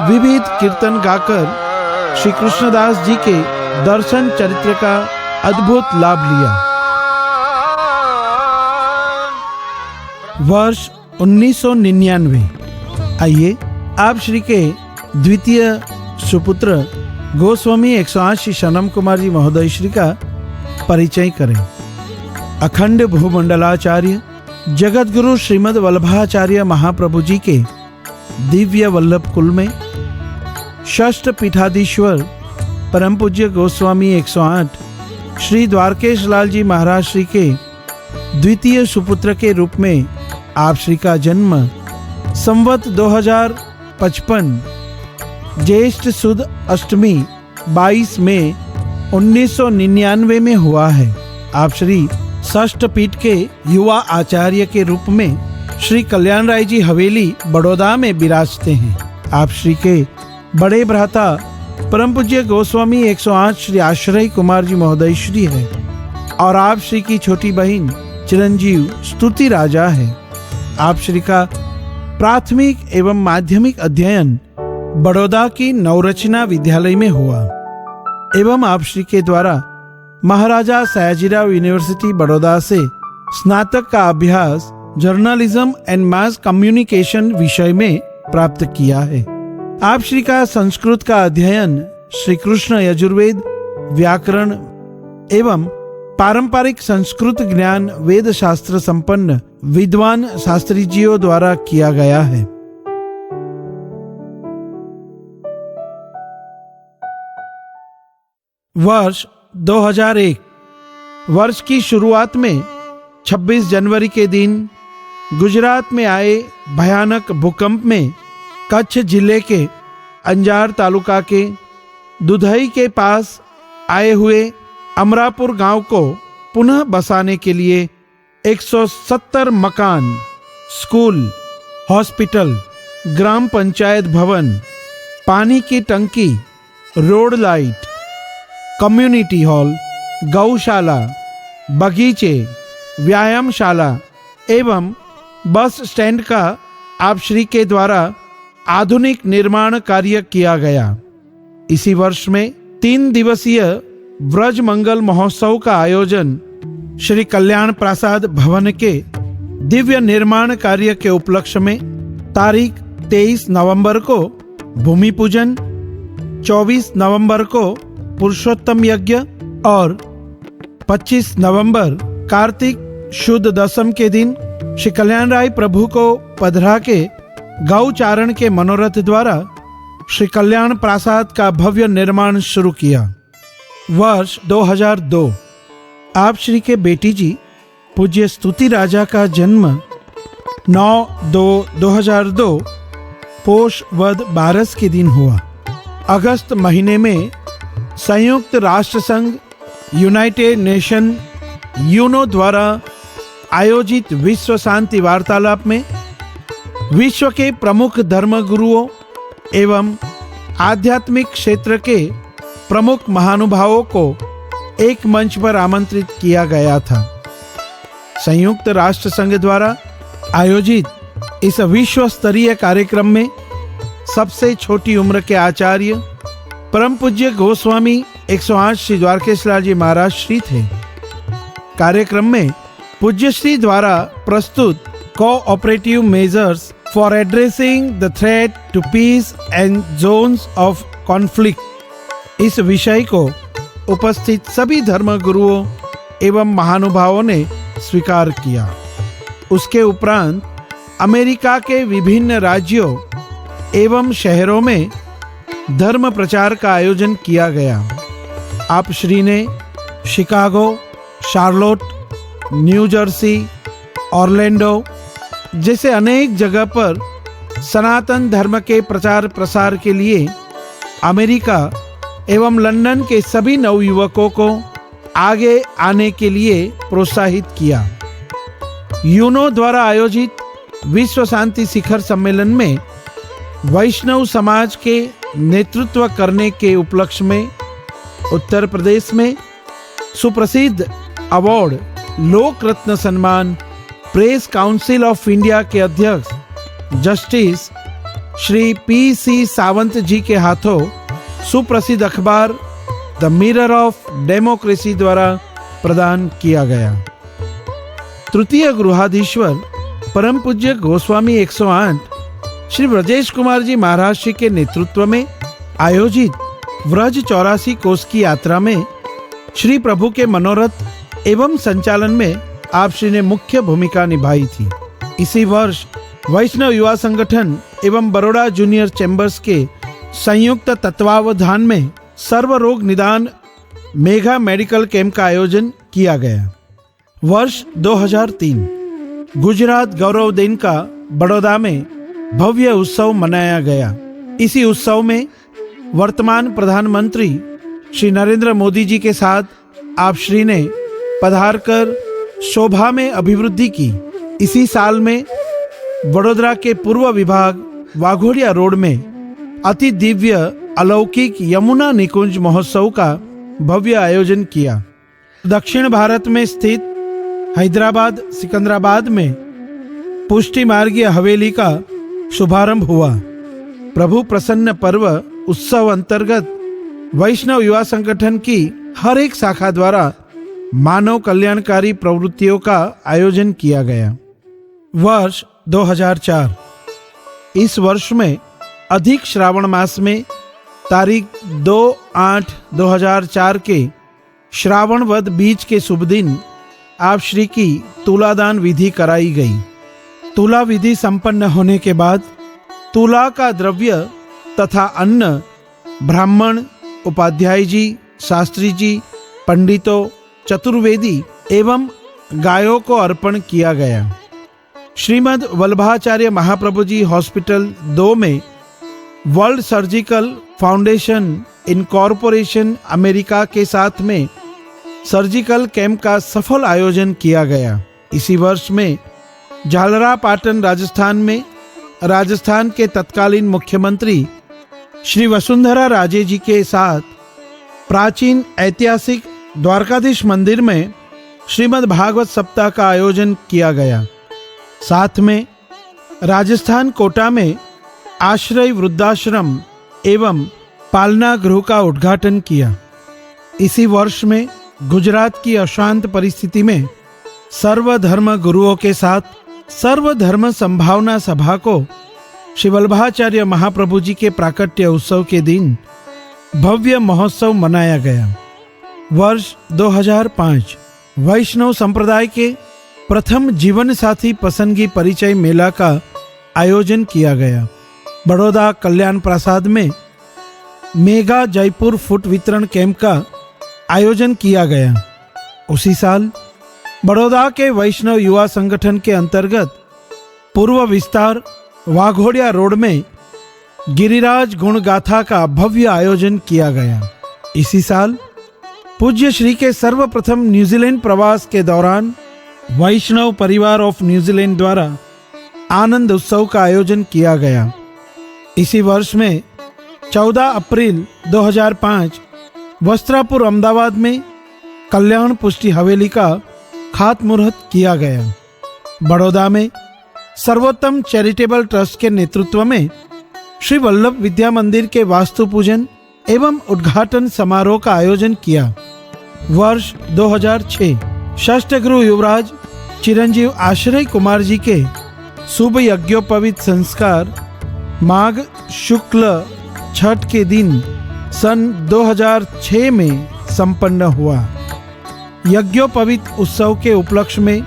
विविध कीर्तन गाकर श्री कृष्णदास जी के दर्शन चरित्र का अद्भुत लाभ लिया। वर्ष 1999। आइए आप श्री के द्वितीय सुपुत्र गोस्वामी 108 श्री शरणम कुमार जी महोदय श्री का परिचय करें। अखंड भूमंडलाचार्य जगत गुरु श्रीमद वल्लभाचार्य महाप्रभु जी के दिव्य वल्लभ कुल में षष्ठ पीठाधीश्वर परम पूज्य गोस्वामी 108 श्री द्वारकेश लाल जी महाराज श्री के द्वितीय सुपुत्र के रूप में आप श्री का जन्म संवत 2055 ज्येष्ठ सुद अष्टमी 22 मई 1999 में हुआ है। आप श्री षष्ठ पीठ के युवा आचार्य के रूप में श्री कल्याण राय जी हवेली बड़ौदा में विराजते हैं। आप श्री के बड़े भ्राता परम पूज्य गोस्वामी 108 श्री आश्रय कुमार जी महोदय श्री है और आप श्री की छोटी बहन चिरंजीव स्तुति राजा है। आप श्री का प्राथमिक एवं माध्यमिक अध्ययन बड़ौदा की नवरचना विद्यालय में हुआ एवं आप श्री के द्वारा महाराजा सयाजीराव यूनिवर्सिटी बड़ौदा से स्नातक का अभ्यास जर्नलिज्म एंड मास कम्युनिकेशन विषय में प्राप्त किया है। आप श्री का संस्कृत का अध्ययन श्री कृष्ण यजुर्वेद व्याकरण एवं पारंपरिक संस्कृत ज्ञान वेद शास्त्र संपन्न विद्वान शास्त्री जियों द्वारा किया गया है। वर्ष 2001। वर्ष की शुरुआत में 26 जनवरी के दिन गुजरात में आए भयानक भूकंप में कच्छ जिले के अंजार तालुका के दुधई के पास आए हुए अमरापुर गांव को पुनः बसाने के लिए 170 मकान, स्कूल, हॉस्पिटल, ग्राम पंचायत भवन, पानी की टंकी, रोड लाइट, कम्युनिटी हॉल, गौशाला, बगीचे, व्यायामशाला एवं बस स्टैंड का आप श्री के द्वारा आधुनिक निर्माण कार्य किया गया। इसी वर्ष में 3 दिवसीय व्रज मंगल महोत्सव का आयोजन श्री कल्याण प्रसाद भवन के दिव्य निर्माण कार्य के उपलक्ष्य में तारीख 23 नवंबर को भूमि पूजन, 24 नवंबर को पुरुषोत्तम यज्ञ और 25 नवंबर कार्तिक शुद्ध दशम के दिन श्री कल्याण राय प्रभु को पधरा के गौ चारण के मनोरथ द्वारा श्री कल्याण प्रासाद का भव्य निर्माण शुरू किया। वर्ष 2002 आप श्री के बेटी जी पूज्य स्तुति राजा का जन्म 9/2/2002 पोष वद 12 के दिन हुआ। अगस्त महीने में संयुक्त राष्ट्र संघ यूनाइटेड नेशन यूनो द्वारा आयोजित विश्व शांति वार्तालाप में विश्व के प्रमुख धर्मगुरुओं एवं आध्यात्मिक क्षेत्र के प्रमुख महानुभावों को एक मंच पर आमंत्रित किया गया था। संयुक्त राष्ट्र संघ द्वारा आयोजित इस विश्व स्तरीय कार्यक्रम में सबसे छोटी उम्र के आचार्य परम पूज्य गोस्वामी 108 श्री द्वारकेश लाल जी महाराज श्री थे। कार्यक्रम में पूज्य श्री द्वारा प्रस्तुत cooperative measures for addressing the threat to peace and zones of conflict इस विषय को उपस्थित सभी धर्मगुरुओं एवं महानुभावों ने स्वीकार किया। उसके उपरांत अमेरिका के विभिन्न राज्यों एवं शहरों में धर्म प्रचार का आयोजन किया गया। आप श्री ने Chicago, Charlotte, new Jersey, Orlando जैसे अनेक जगह पर सनातन धर्म के प्रचार प्रसार के लिए अमेरिका एवं लंदन के सभी नवयुवकों को आगे आने के लिए प्रोत्साहित किया। यूनो द्वारा आयोजित विश्व शांति शिखर सम्मेलन में वैष्णव समाज के नेतृत्व करने के उपलक्ष्य में उत्तर प्रदेश में सुप्रसिद्ध अवार्ड लोक रत्न सम्मान प्रेस काउंसिल ऑफ इंडिया के अध्यक्ष जस्टिस श्री पी.सी. सावंत जी के हाथों सुप्रसिद्ध अखबार द मिरर ऑफ डेमोक्रेसी द्वारा प्रदान किया गया। तृतीय गृहाधीश्वर परम पूज्य गोस्वामी 108 श्री ब्रजेश कुमार जी महाराज श्री के नेतृत्व में आयोजित व्रज 84 कोस की यात्रा में श्री प्रभु के मनोरथ एवं संचालन में आप श्री ने मुख्य भूमिका निभाई थी। इसी वर्ष वैष्णव युवा संगठन एवं बड़ौदा जूनियर चैम्बर्स के संयुक्त तत्वावधान में सर्व रोग निदान मेगा मेडिकल कैंप का आयोजन किया गया। वर्ष 2003 गुजरात गौरव दिन का बड़ौदा में भव्य उत्सव मनाया गया। इसी उत्सव में वर्तमान प्रधानमंत्री श्री नरेंद्र मोदी जी के साथ आप श्री ने पधार कर शोभा में अभिवृद्धि की। इसी साल में वडोदरा के पूर्व विभाग वाघोड़िया रोड में अति दिव्य अलौकिक यमुना निकुंज महोत्सव का भव्य आयोजन किया। दक्षिण भारत में स्थित हैदराबाद सिकंदराबाद में पुष्टि मार्गीय हवेली का शुभारंभ हुआ। प्रभु प्रसन्न पर्व उत्सव अंतर्गत वैष्णव युवा संगठन की हर एक शाखा द्वारा मानव कल्याणकारी प्रवृत्तियों का आयोजन किया गया। वर्ष 2004 इस वर्ष में अधिक श्रावण मास में तारीख 2/8/2004 के श्रावण वद बीज के शुभ दिन आप श्री की तुलादान विधि कराई गई। तुला विधि संपन्न होने के बाद तुला का द्रव्य तथा अन्न ब्राह्मण, उपाध्याय जी, शास्त्री जी, पंडितों, चतुर्वेदी एवं गायों को अर्पण किया गया। श्रीमद् वल्लभाचार्य महाप्रभु जी हॉस्पिटल 2 में world surgical foundation incorporation America के साथ में सर्जिकल कैंप का सफल आयोजन किया गया। इसी वर्ष में झालरापाटन राजस्थान में राजस्थान के तत्कालीन मुख्यमंत्री श्री वसुंधरा राजे जी के साथ प्राचीन ऐतिहासिक द्वारकाधीश मंदिर में श्रीमद् भागवत सप्ताह का आयोजन किया गया। साथ में राजस्थान कोटा में आश्रय वृद्धाश्रम एवं पालना गृह का उद्घाटन किया। इसी वर्ष में गुजरात की अशांत परिस्थिति में सर्वधर्म गुरुओं के साथ सर्वधर्म संभावना सभा को श्री वल्लभाचार्य महाप्रभु जी के प्राकट्य उत्सव के दिन भव्य महोत्सव मनाया गया। वर्ष 2005 वैष्णव संप्रदाय के प्रथम जीवन साथी पसंदगी परिचय मेला का आयोजन किया गया। बड़ौदा कल्याण प्रसाद में मेगा जयपुर फुट वितरण कैंप का आयोजन किया गया। उसी साल बड़ौदा के वैष्णव युवा संगठन के अंतर्गत पूर्व विस्तार वाघोड़िया रोड में गिरिराज गुण गाथा का भव्य आयोजन किया गया। इसी साल पूज्य श्री के सर्वप्रथम न्यूजीलैंड प्रवास के दौरान वैष्णव परिवार ऑफ न्यूजीलैंड द्वारा आनंद उत्सव का आयोजन किया गया। इसी वर्ष में 14 अप्रैल 2005 वस्त्रापुर अहमदाबाद में कल्याण पुष्टि हवेली का खातमुहूर्त किया गया। बड़ौदा में सर्वोत्तम चैरिटेबल ट्रस्ट के नेतृत्व में श्री वल्लभ विद्या मंदिर के वास्तु पूजन एवं उद्घाटन समारोह का आयोजन किया। वर्ष 2006 षष्ठ गुरु युवराज चिरंजीव आश्रय कुमार जी के शुभ यज्ञोपवीत संस्कार माघ शुक्ल छठ के दिन सन 2006 में संपन्न हुआ। यज्ञोपवीत उत्सव के उपलक्ष्य में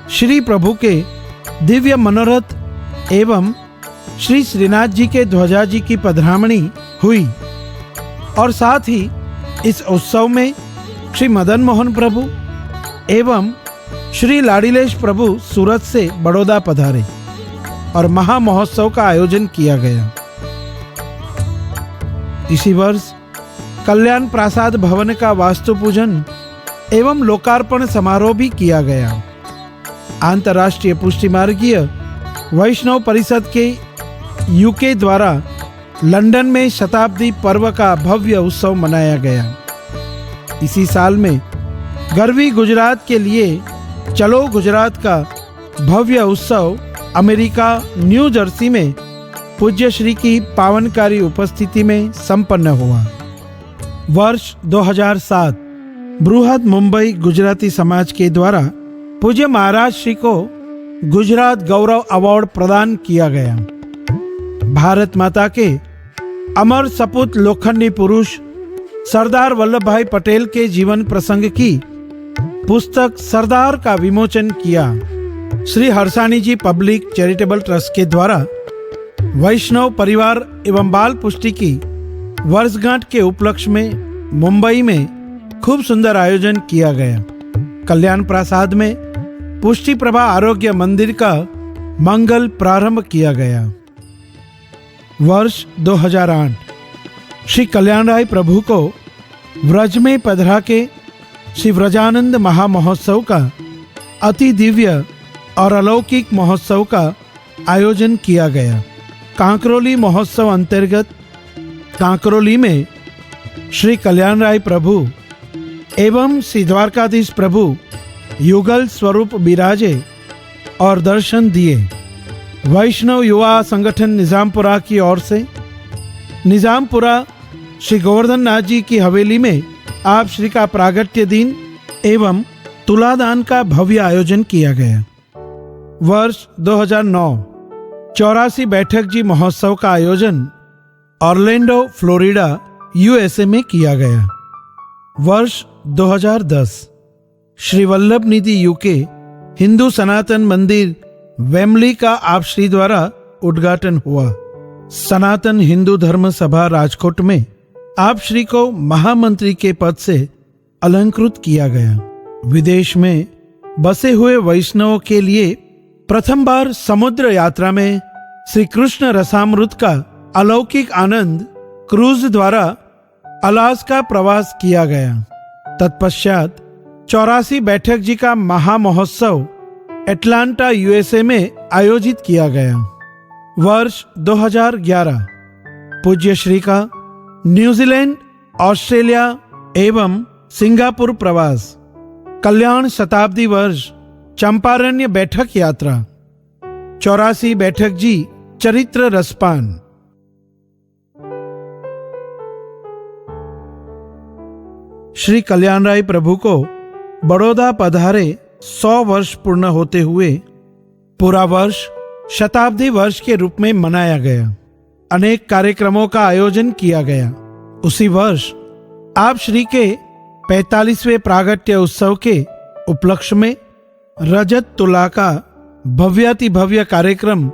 श्री प्रभु के दिव्य मनोरथ एवं श्री श्रीनाथ जी के ध्वजा जी की पधरामणी हुई और साथ ही इस उत्सव में श्री मदन मोहन प्रभु एवं श्री लाडीलेश प्रभु सूरत से बड़ौदा पधारे और महा महोत्सव का आयोजन किया गया। इसी वर्ष कल्याण प्रसाद भवन का वास्तु पूजन एवं लोकार्पण समारोह भी किया गया। अंतर्राष्ट्रीय पुष्टि मार्गीय वैष्णव परिषद के यूके द्वारा लंदन में शताब्दी पर्व का भव्य उत्सव मनाया गया। इसी साल में गरवी गुजरात के लिए चलो गुजरात का भव्य उत्सव अमेरिका न्यू जर्सी में पूज्य श्री की पावनकारी उपस्थिति में संपन्न हुआ। वर्ष 2007 बृहद मुंबई गुजराती समाज के द्वारा पूज्य महाराज श्री को गुजरात गौरव अवार्ड प्रदान किया गया। भारत माता के अमर सपूत लोखंडी पुरुष सरदार वल्लभ भाई पटेल के जीवन प्रसंग की पुस्तक सरदार का विमोचन किया। श्री हर्षानी जी पब्लिक चैरिटेबल ट्रस्ट के द्वारा वैष्णव परिवार एवं बाल पुष्टि की वर्षगांठ के उपलक्ष्य में मुंबई में खूब सुंदर आयोजन किया गया। कल्याण प्रसाद में पुष्टि प्रभा आरोग्य मंदिर का मंगल प्रारंभ किया गया। वर्ष 2008 श्री कल्याण राय प्रभु को व्रज में पधरा के श्री व्रजानंद महामहोत्सव का अति दिव्य और अलौकिक महोत्सव का आयोजन किया गया। कांकरोली महोत्सव अंतर्गत कांकरोली में श्री कल्याण राय प्रभु एवं श्री द्वारकाधीश प्रभु युगल स्वरूप विराजे और दर्शन दिए। वैष्णव युवा संगठन निजामपुरा की ओर से निजामपुरा श्री गोवर्धन नाथ जी की हवेली में आप श्री का प्रागट्य दिन एवं तुलादान का भव्य आयोजन किया गया। वर्ष 2009 84 बैठक जी महोत्सव का आयोजन ऑरलैंडो फ्लोरिडा यूएसए में किया गया। वर्ष 2010 श्री वल्लभ निधि यूके हिंदू सनातन मंदिर वेमली का आप श्री द्वारा उद्घाटन हुआ। सनातन हिंदू धर्म सभा राजकोट में आप श्री को महामंत्री के पद से अलंकृत किया गया। विदेश में बसे हुए वैष्णवों के लिए प्रथम बार समुद्र यात्रा में श्री कृष्ण रसामृत का अलौकिक आनंद क्रूज द्वारा अलास्का प्रवास किया गया। तत्पश्चात 84 बैठक जी का महामहोत्सव एटलांटा यूएसए में आयोजित किया गया। वर्ष 2011 पूज्य श्री का न्यूजीलैंड, ऑस्ट्रेलिया एवं सिंगापुर प्रवास, कल्याण शताब्दी वर्ष चंपारण्य बैठक यात्रा, 84 बैठक जी चरित्र रसपान। श्री कल्याण राय प्रभु को बड़ौदा पधारे 100 वर्ष पूर्ण होते हुए पूरा वर्ष शताब्दी वर्ष के रूप में मनाया गया। अनेक कार्यक्रमों का आयोजन किया गया। उसी वर्ष आप श्री के 45वें प्रागट्य उत्सव के उपलक्ष्य में रजत तुला का भव्याति भव्य कार्यक्रम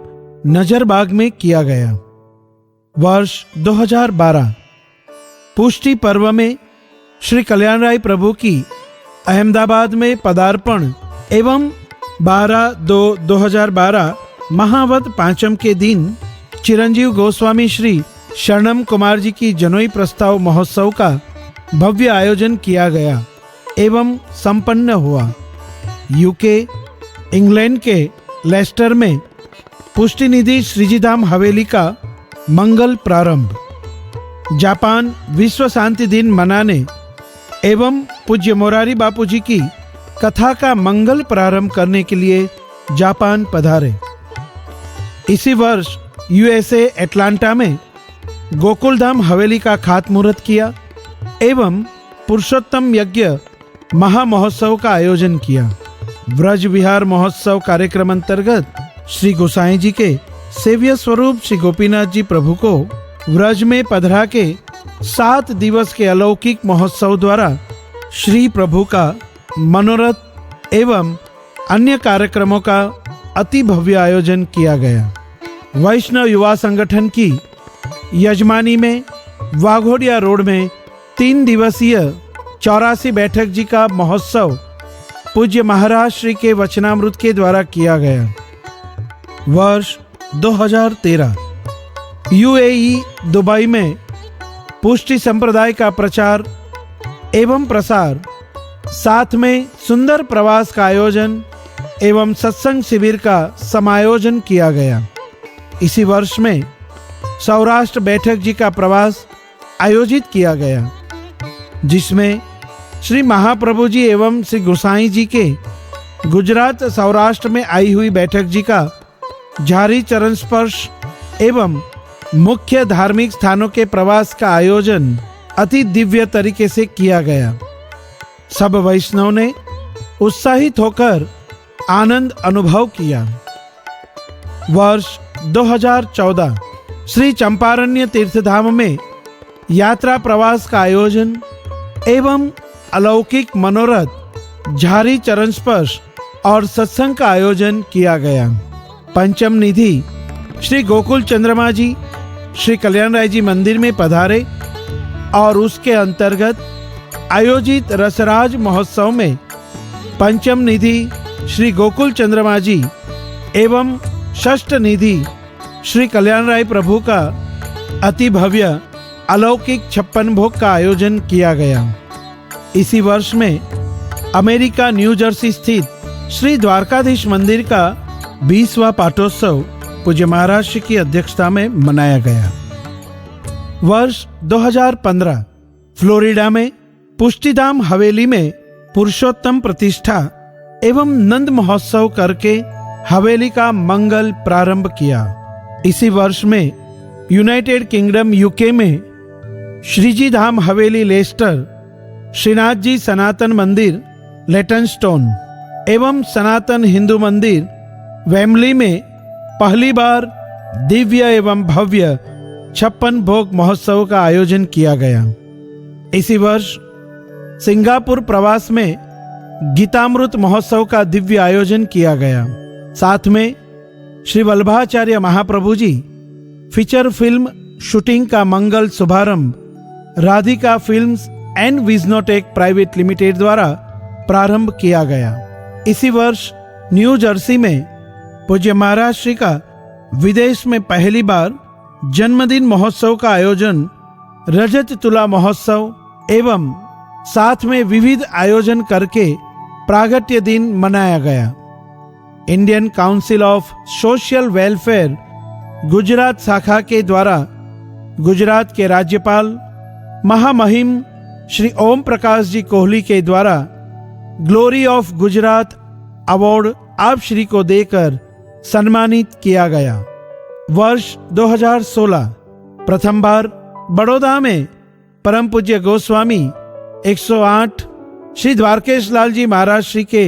नजरबाग में किया गया। वर्ष 2012 पुष्टि पर्व में श्री कल्याण राय प्रभु की अहमदाबाद में पदार्पण एवं 12/2/2012 महावत पांचम के दिन चिरंजीव गोस्वामी श्री शरणम कुमार जी की जनोई प्रस्ताव महोत्सव का भव्य आयोजन किया गया एवं संपन्न हुआ। यूके इंग्लैंड के लेस्टर में पुष्टि निधि श्रीजीधाम हवेली का मंगल प्रारंभ, जापान विश्व शांति दिन मनाने एवं पूज्य मोरारी बापू जी की कथा का मंगल प्रारंभ करने के लिए जापान पधारे। इसी वर्ष यूएसए एटलांटा में गोकुलधाम हवेली का खातमुहूर्त किया एवं पुरुषोत्तम यज्ञ महामहोत्सव का आयोजन किया। व्रज विहार महोत्सव कार्यक्रम अंतर्गत श्री गोसाई जी के सेव्य स्वरूप श्री गोपीनाथ जी प्रभु को व्रज में पधरा के 7 दिवस के अलौकिक महोत्सव द्वारा श्री प्रभु का मनोरथ एवं अन्य कार्यक्रमों का अति भव्य आयोजन किया गया। वैष्णव युवा संगठन की यजमानी में वाघोडिया रोड में 3 दिवसीय 84 बैठक जी का महोत्सव पूज्य महाराज श्री के वचनामृत के द्वारा किया गया। वर्ष 2013 यूएई दुबई में पुष्टि संप्रदाय का प्रचार एवं प्रसार, साथ में सुंदर प्रवास का आयोजन एवं सत्संग शिविर का समायोजन किया गया। इसी वर्ष में सौराष्ट्र बैठक जी का प्रवास आयोजित किया गया, जिसमें श्री महाप्रभु जी एवं श्री गोसाई जी के गुजरात सौराष्ट्र में आई हुई बैठक जी का झारी चरण स्पर्श एवं मुख्य धार्मिक स्थानों के प्रवास का आयोजन अति दिव्य तरीके से किया गया। सब वैष्णव ने उत्साहित होकर आनंद अनुभव किया। वर्ष 2014 श्री चंपारण्य तीर्थधाम में यात्रा प्रवास का आयोजन एवं अलौकिक मनोरथ, झारी चरण स्पर्श और सत्संग का आयोजन किया गया। पंचम निधि श्री गोकुल चंद्रमा जी श्री कल्याण राय जी मंदिर में पधारे और उसके अंतर्गत आयोजित रसराज महोत्सव में पंचम निधि श्री गोकुल चंद्रमा जी एवं षष्ठ निधि श्री कल्याण राय प्रभु का अति भव्य अलौकिक 56 भोग का आयोजन किया गया। इसी वर्ष में अमेरिका न्यू जर्सी स्थित श्री द्वारकाधीश मंदिर का 20वां पाठोत्सव पूज्य महाराज श्री की अध्यक्षता में मनाया गया। वर्ष 2015 फ्लोरिडा में पुष्टिधाम हवेली में पुरुषोत्तम प्रतिष्ठा एवं नंद महोत्सव करके हवेली का मंगल प्रारंभ किया। इसी वर्ष में यूनाइटेड किंगडम यूके में श्रीजी धाम हवेली लेस्टर, श्रीनाथ जी सनातन मंदिर लेटनस्टोन एवं सनातन हिंदू मंदिर वेम्बली में पहली बार दिव्य एवं भव्य 56 भोग महोत्सव का आयोजन किया गया। इसी वर्ष सिंगापुर प्रवास में गीतामृत महोत्सव का दिव्य आयोजन किया गया। साथ में Shri Vallabhacharya Mahaprabhu ji feature film shooting का मंगल शुभारंभ Radhika films and Visionotech private limited द्वारा प्रारंभ किया गया। इसी वर्ष न्यू जर्सी में पूज्य महाराज श्री का विदेश में पहली बार जन्मदिन महोत्सव का आयोजन रजत तुला महोत्सव एवं साथ में विविध आयोजन करके प्रागट्य दिन मनाया गया। Indian council of social welfare Gujarat शाखा के द्वारा गुजरात के राज्यपाल महामहिम श्री ओम प्रकाश जी कोहली के द्वारा ग्लोरी ऑफ गुजरात अवार्ड आप श्री को देकर सम्मानित किया गया। वर्ष 2016 प्रथम बार बड़ौदा में परम पूज्य गोस्वामी 108 श्री द्वारकेश लाल जी महाराज श्री के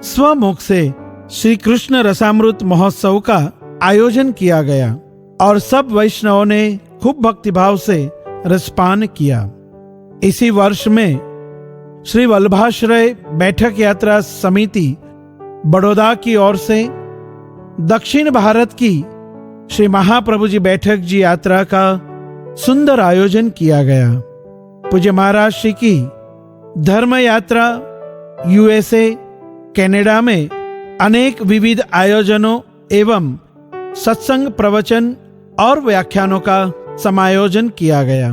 स्वमुख से श्री कृष्ण रसामृत महोत्सव का आयोजन किया गया और सब वैष्णवों ने खूब भक्तिभाव से रसपान किया। इसी वर्ष में श्री वल्लभाश्रय बैठक यात्रा समिति बड़ौदा की ओर से दक्षिण भारत की श्री महाप्रभु जी बैठक जी यात्रा का सुंदर आयोजन किया गया। पूज्य महाराज श्री की धर्म यात्रा यूएसए, कनाडा में अनेक विविध आयोजनों एवं सत्संग, प्रवचन और व्याख्यानों का समायोजन किया गया।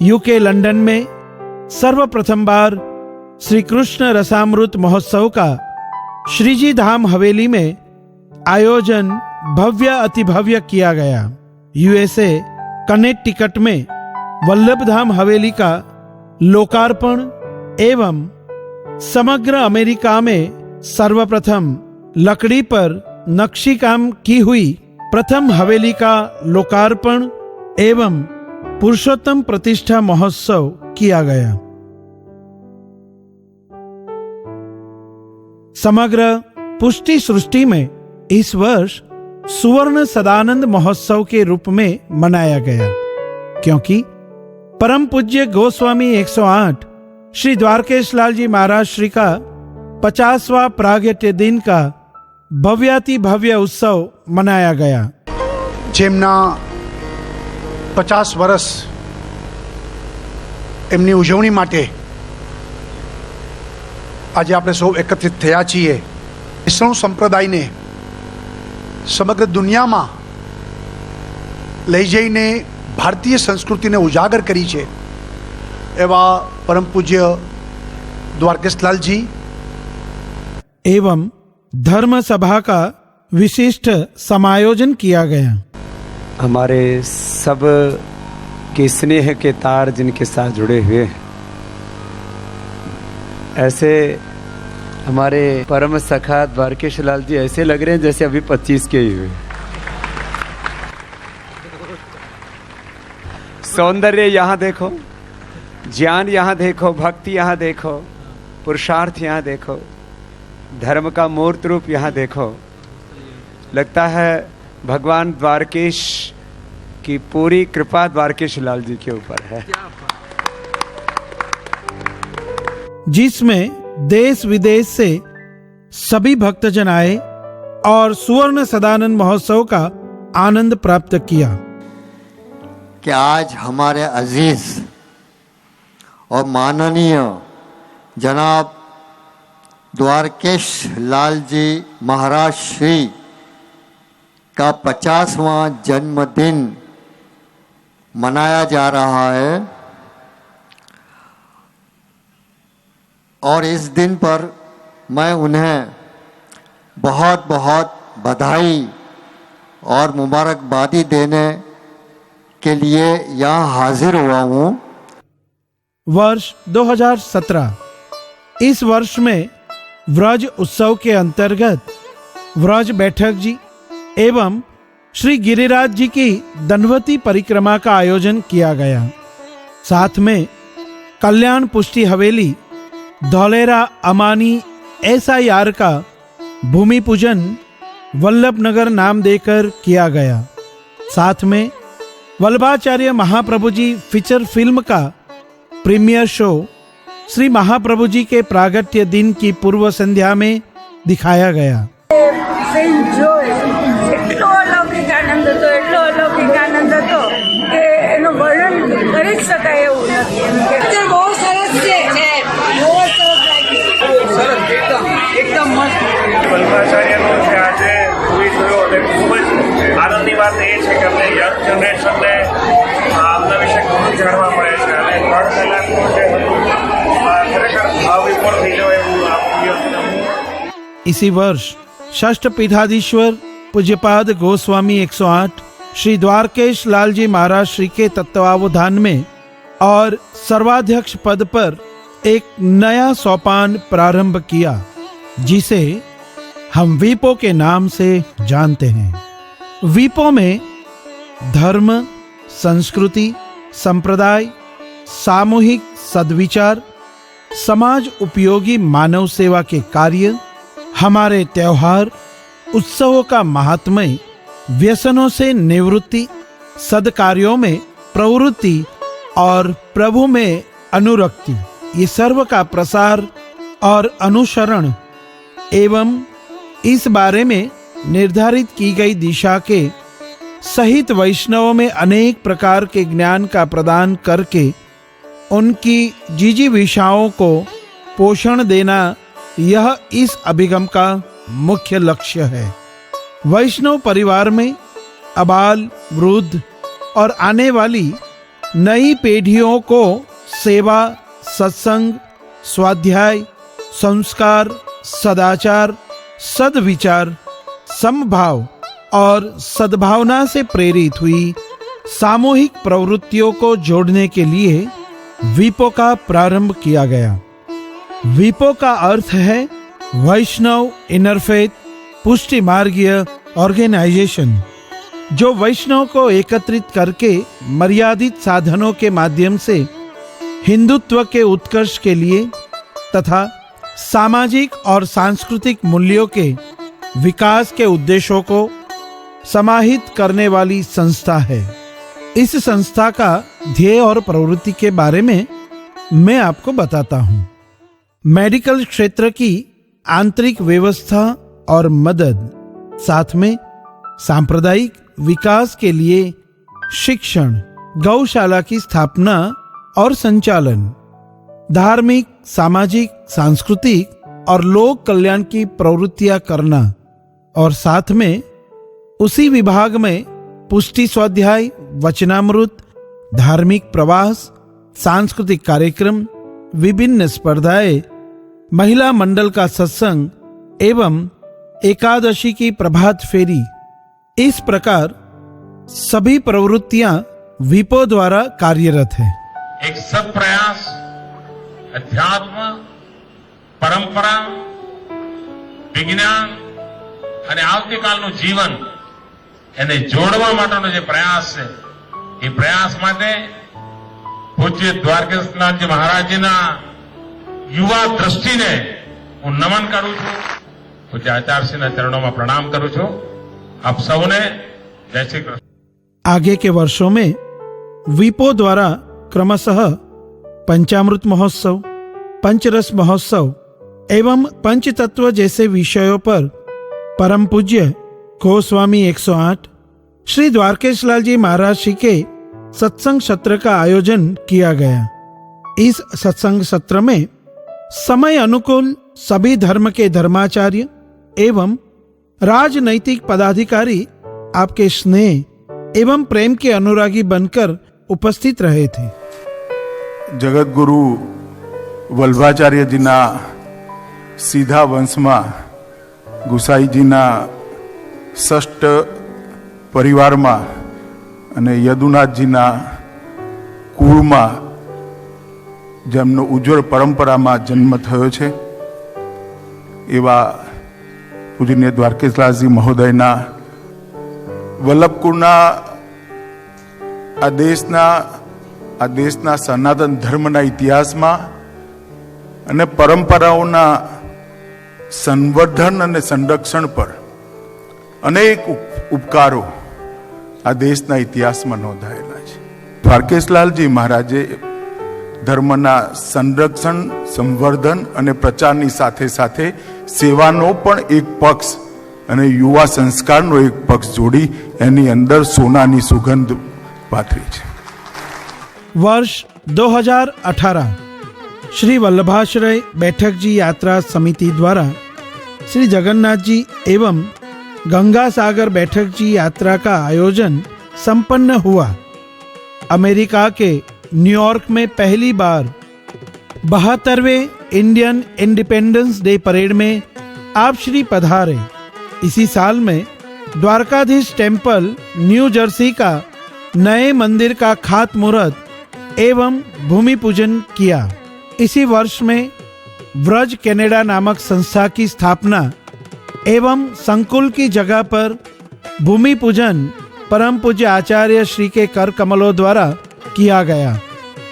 यूके लंदन में सर्वप्रथम बार श्री कृष्ण रसामृत महोत्सव का श्रीजी धाम हवेली में आयोजन भव्य अति भव्य किया गया। यूएसए कनेक्टिकट में वल्लभ धाम हवेली का लोकार्पण एवं समग्र अमेरिका में सर्वप्रथम लकड़ी पर नक्शी काम की हुई प्रथम हवेली का लोकार्पण एवं पुरुषोत्तम प्रतिष्ठा महोत्सव किया गया। समग्र पुष्टि सृष्टि में इस वर्ष सुवर्ण सदानंद महोत्सव के रूप में मनाया गया, क्योंकि परम पूज्य गोस्वामी 108 श्री द्वारकेश लाल जी महाराज श्री का 50वां प्रागट्य दिन का भव्याति भव्य उत्सव मनाया गया। જેમના 50 વર્ષ એમની ઉજવણી માટે આજે આપણે સૌ એકત્રિત થયા છીએ। વિષ્ણુ સંપ્રદાયને સમગ્ર દુનિયામાં લઈ જઈને ભારતીય સંસ્કૃતિને ઉજાગર કરી છે એવા પરમ પૂજ્ય દ્વારકેશલાલજી एवं धर्म सभा का विशिष्ट समायोजन किया गया। हमारे सब के स्नेह के तार जिनके साथ जुड़े हुए हैं, ऐसे हमारे परम सखा द्वारकेश लाल जी ऐसे लग रहे हैं जैसे अभी 25 के ही हुए। सौंदर्य यहाँ देखो, ज्ञान यहाँ देखो, भक्ति यहाँ देखो, पुरुषार्थ यहाँ देखो, धर्म का मूर्त रूप यहाँ देखो। लगता है भगवान द्वारकेश की पूरी कृपा द्वारकेश लाल जी के ऊपर है, जिसमें देश विदेश से सभी भक्तजन आए और सुवर्ण सदानंद महोत्सव का आनंद प्राप्त किया। कि आज हमारे अजीज और माननीय जनाब द्वारकेश लाल जी महाराज श्री का 50वां जन्मदिन मनाया जा रहा है और इस दिन पर मैं उन्हें बहुत बहुत बधाई और मुबारकबादी देने के लिए यहाँ हाजिर हुआ हूँ। वर्ष 2017 इस वर्ष में व्रज उत्सव के अंतर्गत व्रज बैठक जी एवं श्री गिरिराज जी की दंडवती परिक्रमा का आयोजन किया गया। साथ में कल्याण पुष्टि हवेली धौलेरा अमानी SIR का भूमि पूजन वल्लभ नगर नाम देकर किया गया। साथ में वल्लभाचार्य महाप्रभु जी फीचर फिल्म का प्रीमियर शो श्री महाप्रभु जी के प्रागट्य दिन की पूर्व संध्या में दिखाया गया। એટલો અલૌકિક આનંદ હતો કે એનું વર્ણન કરી જ શકાય એવું નથી। બહુ સરસ છે, બહુ સરસ એકદમ મસ્ત। વલ્લભાચાર્યનો છે આજે જોઈ જોયો અને ખૂબ જ આનંદની વાત એ છે કે અમને યંગ જનરેશનને આમના વિશે ઘણું જાણવા મળે છે અને 3 કલાકનું જે હતું ખરેખર ભાવવિભોર થઈ જવાય એવું આપણું। इसी वर्ष षष्ठ पीठाधीश्वर पूज्यपाद गोस्वामी 108 श्री द्वारकेश लाल जी महाराज श्री के तत्वावधान में और सर्वाध्यक्ष पद पर एक नया सोपान प्रारंभ किया, जिसे हम वीपो के नाम से जानते हैं। वीपो में धर्म, संस्कृति, संप्रदाय, सामूहिक सद्विचार, समाज उपयोगी मानव सेवा के कार्य, हमारे त्योहार उत्सवों का महात्म्य, व्यसनों से निवृत्ति, सद्कार्यों में प्रवृत्ति और प्रभु में अनुरक्ति, ये सर्व का प्रसार और अनुसरण एवं इस बारे में निर्धारित की गई दिशा के सहित वैष्णवों में अनेक प्रकार के ज्ञान का प्रदान करके उनकी जिजीविषाओं को पोषण देना, यह इस अभिगम का मुख्य लक्ष्य है। वैष्णव परिवार में अबाल, वृद्ध और आने वाली नई पीढ़ियों को सेवा, सत्संग, स्वाध्याय, संस्कार, सदाचार, सद्विचार, समभाव और सद्भावना से प्रेरित हुई सामूहिक प्रवृत्तियों को जोड़ने के लिए वीपो का प्रारंभ किया गया। वीपो का अर्थ है वैष्णव इंटरफेथ पुष्टि मार्गीय ऑर्गेनाइजेशन, जो वैष्णव को एकत्रित करके मर्यादित साधनों के माध्यम से हिंदुत्व के उत्कर्ष के लिए तथा सामाजिक और सांस्कृतिक मूल्यों के विकास के उद्देश्यों को समाहित करने वाली संस्था है। इस संस्था का ध्येय और प्रवृत्ति के बारे में मैं आपको बताता हूँ। मेडिकल क्षेत्र की आंतरिक व्यवस्था और मदद, साथ में सांप्रदायिक विकास के लिए शिक्षण, गौशाला की स्थापना और संचालन, धार्मिक, सामाजिक, सांस्कृतिक और लोक कल्याण की प्रवृत्तियां करना और साथ में उसी विभाग में पुष्टि स्वाध्याय, वचनामृत, धार्मिक प्रवास, सांस्कृतिक कार्यक्रम, विभिन्न स्पर्धाएं, महिला मंडल का सत्संग एवं एकादशी की प्रभात फेरी, इस प्रकार सभी प्रवृत्तियां वीपो द्वारा कार्यरत है। एक सब प्रयास अध्यात्म, परंपरा, विज्ञान અને આવતીકાલનું જીવન એને જોડવા માટેનો જે પ્રયાસ છે, એ પ્રયાસ માટે પૂજ્ય દ્વારકેશનાથજી મહારાજજીના યુવા દ્રષ્ટિને હું નમન કરું છું। પૂજ્ય આચાર્યશ્રીના ચરણોમાં પ્રણામ કરું છું। આપ સૌને જય શ્રી કૃષ્ણ। आगे के वर्षों में वीपो द्वारा क्रमशः पंचामृत महोत्सव, पंचरस महोत्सव एवं पंचतत्व जैसे विषयों पर परम पूज्य गोस्वामी 108 श्री द्वारकेशलाल जी महाराज जी के सत्संग सत्र का आयोजन किया गया। इस सत्संग सत्र में समय अनुकूल सभी धर्म के धर्माचार्य एवं राजनैतिक पदाधिकारी आपके स्नेह एवं प्रेम के अनुरागी बनकर उपस्थित रहे थे। जगत गुरु वल्लभाचार्य जी ना सीधा वंश में गुसाईजीना षष्ठ परिवार में अने यदुनाथजीना कुळ में जेमनो उज्जवल परंपरा में जन्म थयो छे, एवा पूजनीय द्वारकेशलालजी महोदयना वल्लभकुळना आ देशना सनातन धर्मना इतिहास में अने परंपराओना संवर्धन और संरक्षण पर अनेक उपकारों आ देशना इतिहास में नोंधायेला छे। द्वारकेशलाल जी महाराजे धर्मना संरक्षण, संवर्धन और प्रचारनी साथे साथे सेवानो पण एक पक्ष अने युवा संस्कारनो एक पक्ष जोड़ी एनी अंदर सोनानी सुगंध पाथरी छे। वर्ष 2018 श्री वल्लभाश्रय बैठक जी यात्रा समिति द्वारा श्री जगन्नाथ जी एवं गंगा सागर बैठक जी यात्रा का आयोजन संपन्न हुआ। अमेरिका के न्यूयॉर्क में पहली बार 72वें इंडियन इंडिपेंडेंस डे परेड में आप श्री पधारे। इसी साल में द्वारकाधीश टेम्पल न्यू जर्सी का नए मंदिर का खातमुहूर्त एवं भूमि पूजन किया। इसी वर्ष में व्रज कनाडा नामक संस्था की स्थापना एवं संकुल की जगह पर भूमि पूजन परम पूज्य आचार्य श्री के कर कमलों द्वारा किया गया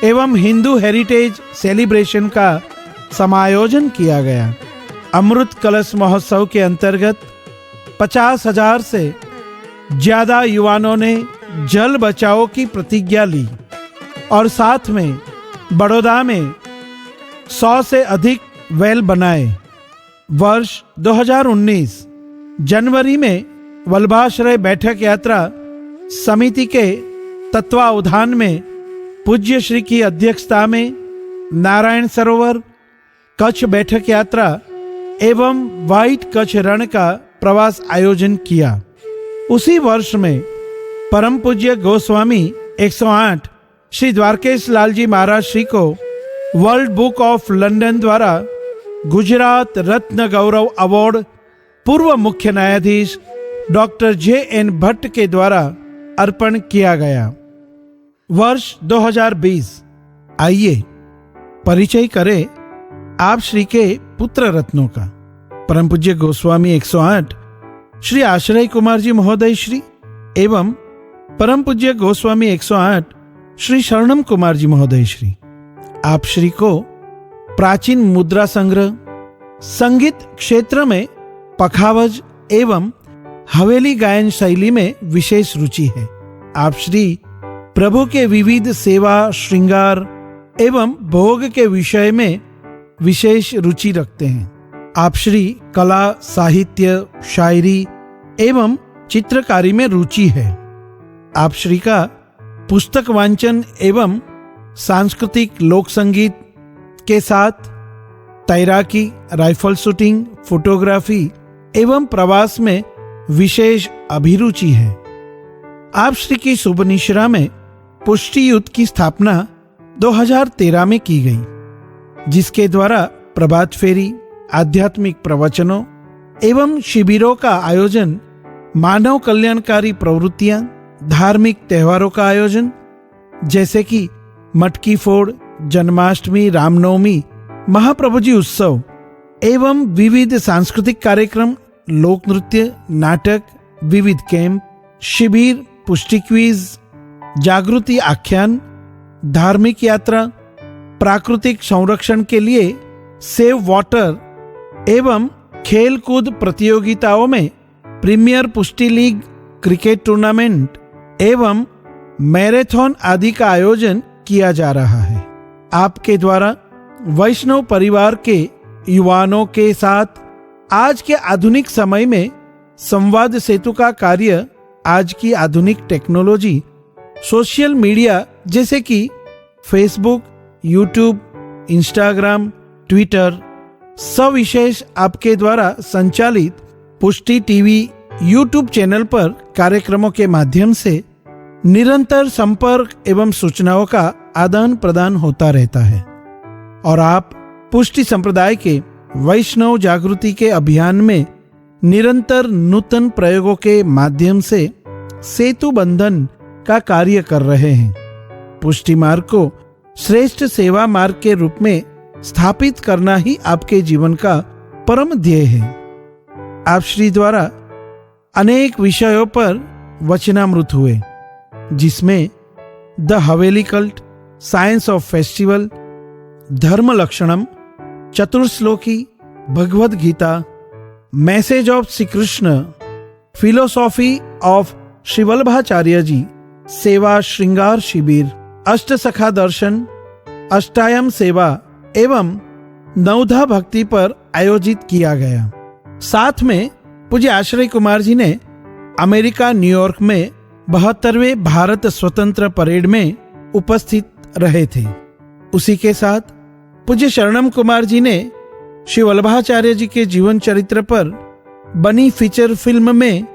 एवं हिंदू हेरिटेज सेलिब्रेशन का समायोजन किया गया। अमृत कलश महोत्सव के अंतर्गत 50,000 से ज्यादा युवाओं ने जल बचाओ की प्रतिज्ञा ली और साथ में बड़ौदा में 100 से अधिक वेल बनाए। वर्ष 2019 जनवरी में वल्लभाश्रय बैठक यात्रा समिति के तत्वावधान में पूज्य श्री की अध्यक्षता में नारायण सरोवर, कच्छ बैठक यात्रा एवं व्हाइट कच्छ रण का प्रवास आयोजन किया। उसी वर्ष में परम पूज्य गोस्वामी 108 श्री द्वारकेश लाल जी महाराज श्री को वर्ल्ड बुक ऑफ लंदन द्वारा गुजरात रत्न गौरव अवार्ड पूर्व मुख्य न्यायाधीश डॉक्टर JN भट्ट के द्वारा अर्पण किया गया। वर्ष 2020। आइए परिचय करें आप श्री के पुत्र रत्नों का। परम पूज्य गोस्वामी 108 श्री आश्रय कुमार जी महोदय श्री एवं परम पूज्य गोस्वामी 108 श्री शरणम कुमार जी महोदय श्री। आप श्री को प्राचीन मुद्रा संग्रह, संगीत क्षेत्र में पखावज एवं हवेली गायन शैली में विशेष रुचि है। आप श्री प्रभु के विविध सेवा, श्रृंगार एवं भोग के विषय में विशेष रुचि रखते हैं। आप श्री कला, साहित्य, शायरी एवं चित्रकारी में रुचि है। आप श्री का पुस्तक वांचन एवं सांस्कृतिक लोक संगीत के साथ तैराकी, राइफल शूटिंग, फोटोग्राफी एवं प्रवास में विशेष अभिरुचि है। आप श्री की सुबनिश्रा में पुष्टि युद्ध की स्थापना 2013 में की गई, जिसके द्वारा प्रभात फेरी, आध्यात्मिक प्रवचनों एवं शिविरों का आयोजन, मानव कल्याणकारी प्रवृत्तियां, धार्मिक त्योहारों का आयोजन जैसे कि मटकी फोड़, जन्माष्टमी, रामनवमी, महाप्रभु जी उत्सव एवं विविध सांस्कृतिक कार्यक्रम, लोक नृत्य, नाटक, विविध कैंप, शिविर, पुष्टि क्विज, जागृति आख्यान, धार्मिक यात्रा, प्राकृतिक संरक्षण के लिए सेव वाटर एवं खेल कूद प्रतियोगिताओं में प्रीमियर पुष्टि लीग, क्रिकेट टूर्नामेंट एवं मैराथन आदि का आयोजन किया जा रहा है। आपके द्वारा वैष्णव परिवार के युवाओं के साथ आज के आधुनिक समय में संवाद सेतु का कार्य आज की आधुनिक टेक्नोलॉजी, सोशल मीडिया जैसे कि फेसबुक, यूट्यूब, इंस्टाग्राम, ट्विटर, सविशेष आपके द्वारा संचालित पुष्टि टीवी यूट्यूब चैनल पर कार्यक्रमों के माध्यम से निरंतर संपर्क एवं सूचनाओं का आदान प्रदान होता रहता है और आप पुष्टि संप्रदाय के वैष्णव जागृति के अभियान में निरंतर नूतन प्रयोगों के माध्यम से सेतु बंधन का कार्य कर रहे हैं। पुष्टि मार्ग को श्रेष्ठ सेवा मार्ग के रूप में स्थापित करना ही आपके जीवन का परम ध्येय है। आप श्री द्वारा अनेक विषयों पर वचनामृत हुए, जिसमें the Haveli cult, science of festival, धर्म लक्षणम, चतुर्श्लोकी, Bhagavad Gita, message of Shri Krishna, philosophy of Shri Vallabhacharya ji, सेवा श्रृंगार शिविर, अष्ट सखा दर्शन, अष्टायम सेवा एवं नवधा भक्ति पर आयोजित किया गया। साथ में पूज्य आश्रय कुमार जी ने अमेरिका न्यूयॉर्क में 72वें भारत स्वतंत्र परेड में उपस्थित रहे थे। उसी के साथ पूज्य शरणम कुमार जी ने श्री वल्लभाचार्य जी के जीवन चरित्र पर बनी फीचर फिल्म में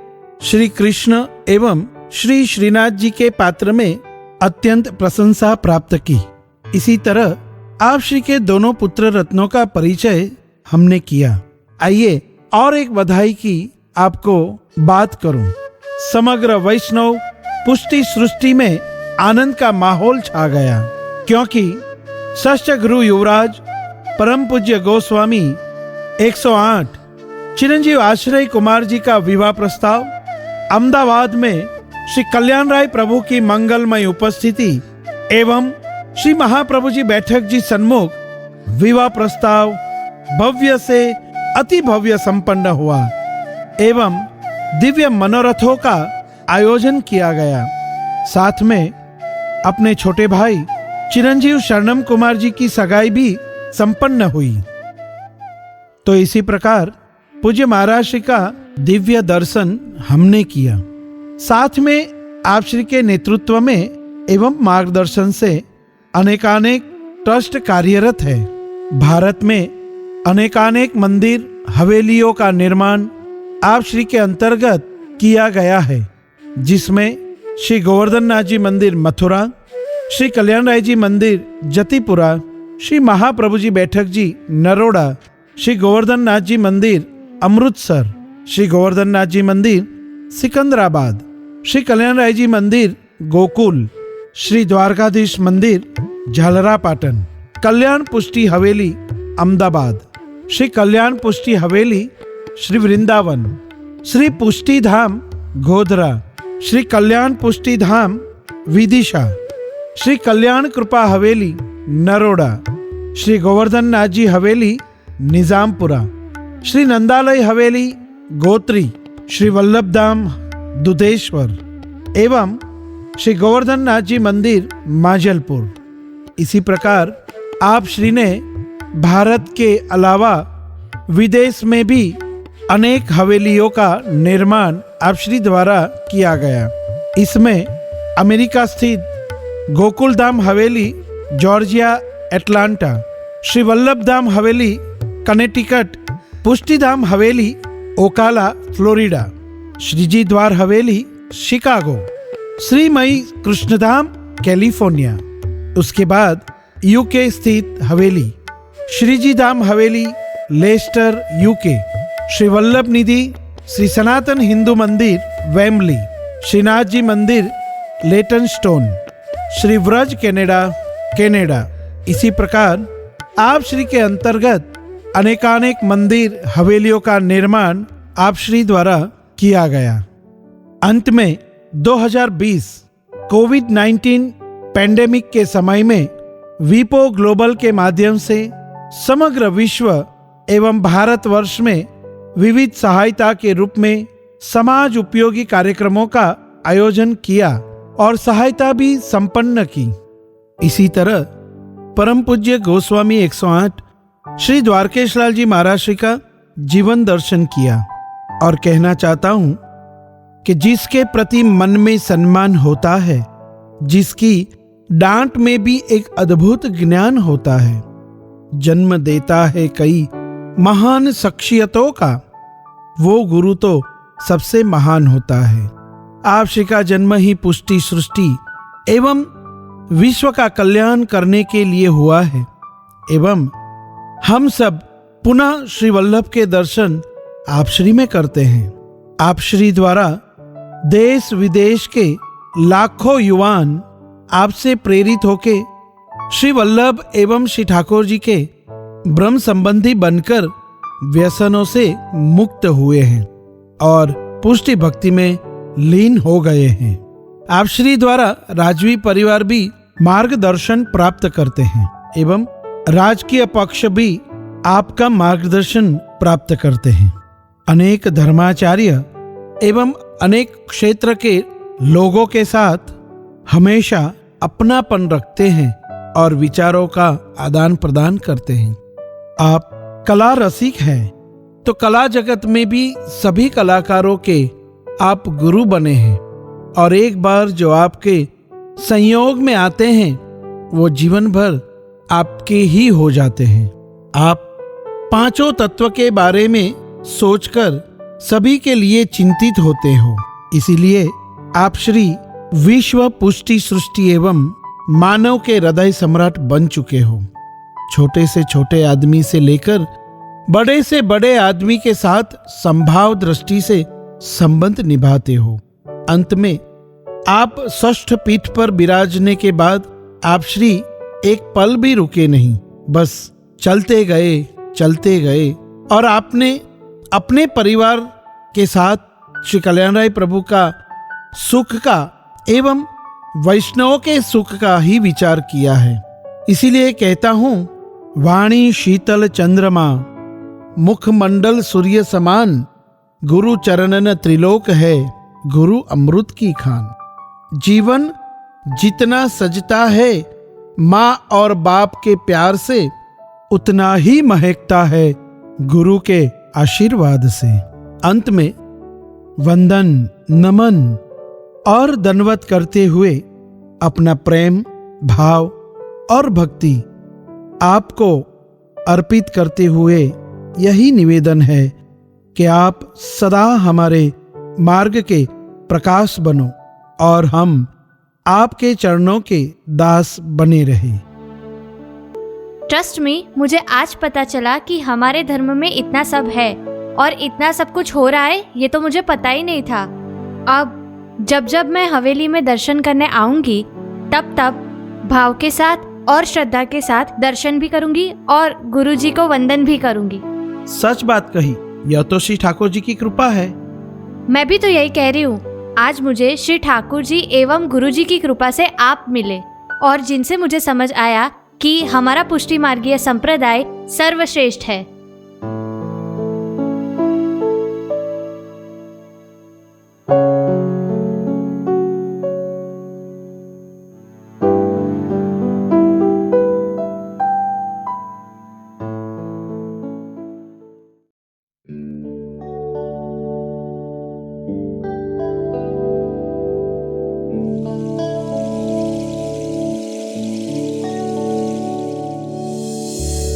श्री कृष्ण एवं श्री श्रीनाथ जी के पात्र में अत्यंत प्रशंसा प्राप्त की। इसी तरह आप श्री के दोनों पुत्र रत्नों का परिचय हमने किया। आइए और एक बधाई की आपको बात करूं। समग्र वैष्णव पुष्टि सृष्टि में आनंद का माहौल छा गया, क्योंकि षष्ठ गुरु युवराज परम पूज्य गोस्वामी 108 चिरंजीव आश्रय कुमार जी का विवाह प्रस्ताव अहमदाबाद में श्री कल्याण राय प्रभु की मंगलमय उपस्थिति एवं श्री महाप्रभु जी बैठक जी सन्मुख विवाह प्रस्ताव भव्य से अति भव्य संपन्न हुआ एवं दिव्य मनोरथों का आयोजन किया गया। साथ में अपने छोटे भाई चिरंजीव शरणम कुमार जी की सगाई भी संपन्न हुई। तो इसी प्रकार पूज्य महाराज श्री का दिव्य दर्शन हमने किया। साथ में आप श्री के नेतृत्व में एवं मार्गदर्शन से अनेकानेक ट्रस्ट कार्यरत है। भारत में अनेकानेक मंदिर हवेलियों का निर्माण आप श्री के अंतर्गत किया गया है, जिसमें श्री गोवर्धन नाथ जी मंदिर मथुरा, श्री कल्याण राय जी मंदिर जतिपुरा, श्री महाप्रभु जी बैठक जी नरोड़ा, श्री गोवर्धन नाथ जी मंदिर अमृतसर, श्री गोवर्धन नाथ जी मंदिर सिकंदराबाद, श्री कल्याण राय जी मंदिर गोकुल, श्री द्वारकाधीश मंदिर झालरापाटन, कल्याण पुष्टि हवेली अहमदाबाद, श्री कल्याण पुष्टि हवेली श्री वृंदावन, श्री पुष्टि धाम गोधरा, श्री कल्याण पुष्टि धाम विदिशा, श्री कल्याण कृपा हवेली नरोड़ा, श्री गोवर्धन नाथ जी हवेली निजामपुरा, श्री नंदालय हवेली गोत्री, श्री वल्लभ धाम दुधेश्वर एवं श्री गोवर्धन नाथ जी मंदिर माजलपुर। इसी प्रकार आप श्री ने भारत के अलावा विदेश में भी अनेक हवेलियों का निर्माण आप श्री द्वारा किया गया। इसमें अमेरिका स्थित गोकुल धाम हवेली जॉर्जिया एटलांटा, श्री वल्लभ धाम हवेली कनेटिकट, पुष्टि धाम हवेली ओकाला फ्लोरिडा, श्रीजी द्वार हवेली शिकागो, श्रीमयी कृष्णधाम कैलिफोर्निया। उसके बाद यूके स्थित हवेली श्रीजी धाम हवेली लेस्टर यूके, श्री वल्लभ निधि श्री सनातन हिंदू मंदिर वेम्बली, श्रीनाथ जी मंदिर लेटनस्टोन, श्री व्रज कनाडा। इसी प्रकार आप श्री के अंतर्गत अनेकानेक मंदिर हवेलियों का निर्माण आप श्री द्वारा किया गया। अंत में 2020 कोविड-19 पैंडेमिक के समय में वीपो ग्लोबल के माध्यम से समग्र विश्व एवं भारतवर्ष में विविध सहायता के रूप में समाज उपयोगी कार्यक्रमों का आयोजन किया और सहायता भी संपन्न की। इसी तरह परम पूज्य गोस्वामी 108 श्री द्वारकेश लाल जी महाराज श्री का जीवन दर्शन किया और कहना चाहता हूं कि जिसके प्रति मन में सम्मान होता है, जिसकी डांट में भी एक अद्भुत ज्ञान होता है, जन्म देता है कई महान शख्सियतों का, वो गुरु तो सबसे महान होता है। आप श्री का जन्म ही पुष्टि सृष्टि एवं विश्व का कल्याण करने के लिए हुआ है एवं हम सब पुनः श्री वल्लभ के दर्शन आप श्री में करते हैं। आप श्री द्वारा देश विदेश के लाखों युवान आपसे प्रेरित होके श्री वल्लभ एवं श्री ठाकुर जी के ब्रह्म संबंधी बनकर व्यसनों से मुक्त हुए हैं और पुष्टि भक्ति में लीन हो गए हैं। आप श्री द्वारा राजवी परिवार भी मार्गदर्शन प्राप्त करते हैं एवं राजकीय पक्ष भी आपका मार्गदर्शन प्राप्त करते हैं। अनेक धर्माचार्य एवं अनेक क्षेत्र के लोगों के साथ हमेशा अपनापन रखते हैं और विचारों का आदान प्रदान करते हैं। आप कला रसिक हैं तो कला जगत में भी सभी कलाकारों के आप गुरु बने हैं और एक बार जो आपके संयोग में आते हैं वो जीवन भर आपके ही हो जाते हैं। आप पांचों तत्व के बारे में सोचकर सभी के लिए चिंतित होते हो, इसीलिए आप श्री विश्व पुष्टि सृष्टि एवं मानव के हृदय सम्राट बन चुके हो। छोटे से छोटे आदमी से लेकर बड़े से बड़े आदमी के साथ संभाव दृष्टि से संबंध निभाते हो। अंत में आप षष्ठ पीठ पर विराजने के बाद आप श्री एक पल भी रुके नहीं, बस चलते गए और आपने अपने परिवार के साथ श्री कल्याण राय प्रभु का सुख का एवं वैष्णवों के सुख का ही विचार किया है। इसीलिए कहता हूं, वाणी शीतल चंद्रमा, मुखमंडल सूर्य समान, गुरु चरणन त्रिलोक है, गुरु अमृत की खान। जीवन जितना सजता है माँ और बाप के प्यार से, उतना ही महकता है गुरु के आशीर्वाद से। अंत में वंदन, नमन, और दंडवत करते हुए अपना प्रेम, भाव और भक्ति आपको अर्पित करते हुए यही निवेदन है कि आप सदा हमारे मार्ग के प्रकाश बनो और हम आपके चरणों के दास बने रहें। ट्रस्ट मी, मुझे आज पता चला कि हमारे धर्म में इतना सब है और इतना सब कुछ हो रहा है, ये तो मुझे पता ही नहीं था। अब जब जब मैं हवेली में दर्शन करने आऊंगी तब तब भाव के साथ और श्रद्धा के साथ दर्शन भी करूंगी और गुरुजी को वंदन भी करूंगी। सच बात कही, यह तो श्री ठाकुर जी की कृपा है। मैं भी तो यही कह रही हूँ, आज मुझे श्री ठाकुर जी एवं गुरुजी की कृपा से आप मिले और जिनसे मुझे समझ आया कि हमारा पुष्टि मार्गीय संप्रदाय सर्वश्रेष्ठ है।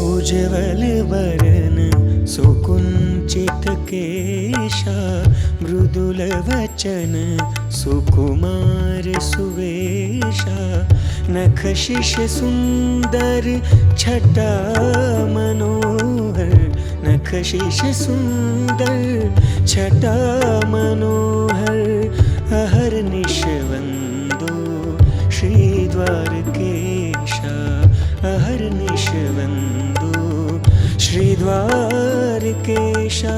उज्ज्वल वरन सुकुंचित केशा, मृदुल वचन सुकुमार सुवेशा, नख शिश सुंदर छटा मनोहर, नख शिश सुंदर छटा मनोहर, अहर्निश वंदो श्री द्वारकेशा, अहर्निश वंदो श्री द्वारकेशा।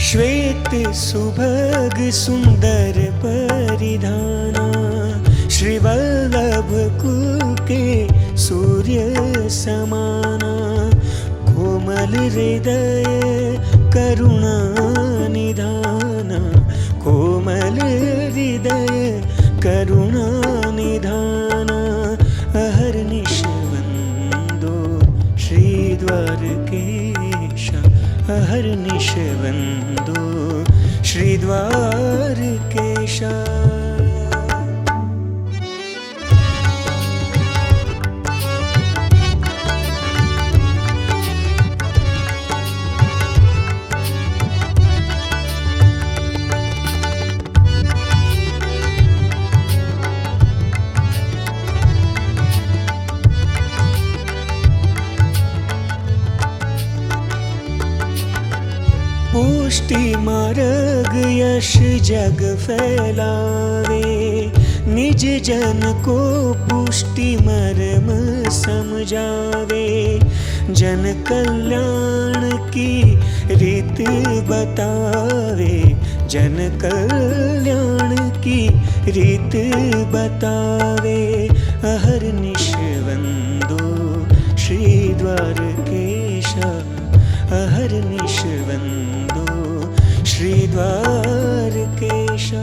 श्वेत सुभग सुंदर परिधाना, श्रीवल्लभ कुल के सूर्य समाना, कोमल हृदय करुणा निधाना, कोमल हृदय करुणा निधाना, अहर्निश वंदो श्री द्वारकेशा, अहर्निश वंदो श्री द्वारकेशा। पुष्टि मार्ग यश जग फैलावे, निज जन को पुष्टि मर्म समझावे, जन कल्याण की रीत बतावे, जन कल्याण की रीत बतावे, अहर्निश वंदो श्री द्वारकेशा, अहर्निश वंदो श्री द्वारकेशा।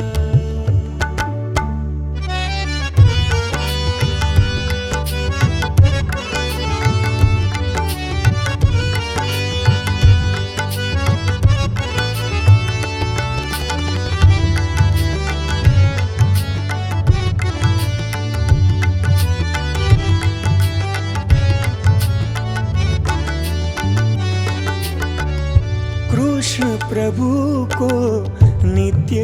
कृष्ण प्रभु को नित्य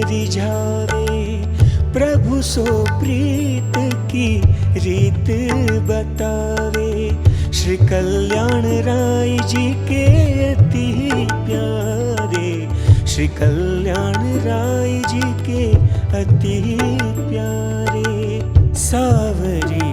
रिझावे, प्रभु सो प्रीत की रीत बतावे, श्री कल्याण राय जी के अति प्यारे, श्री कल्याण राय जी के अति प्यारे, सावरी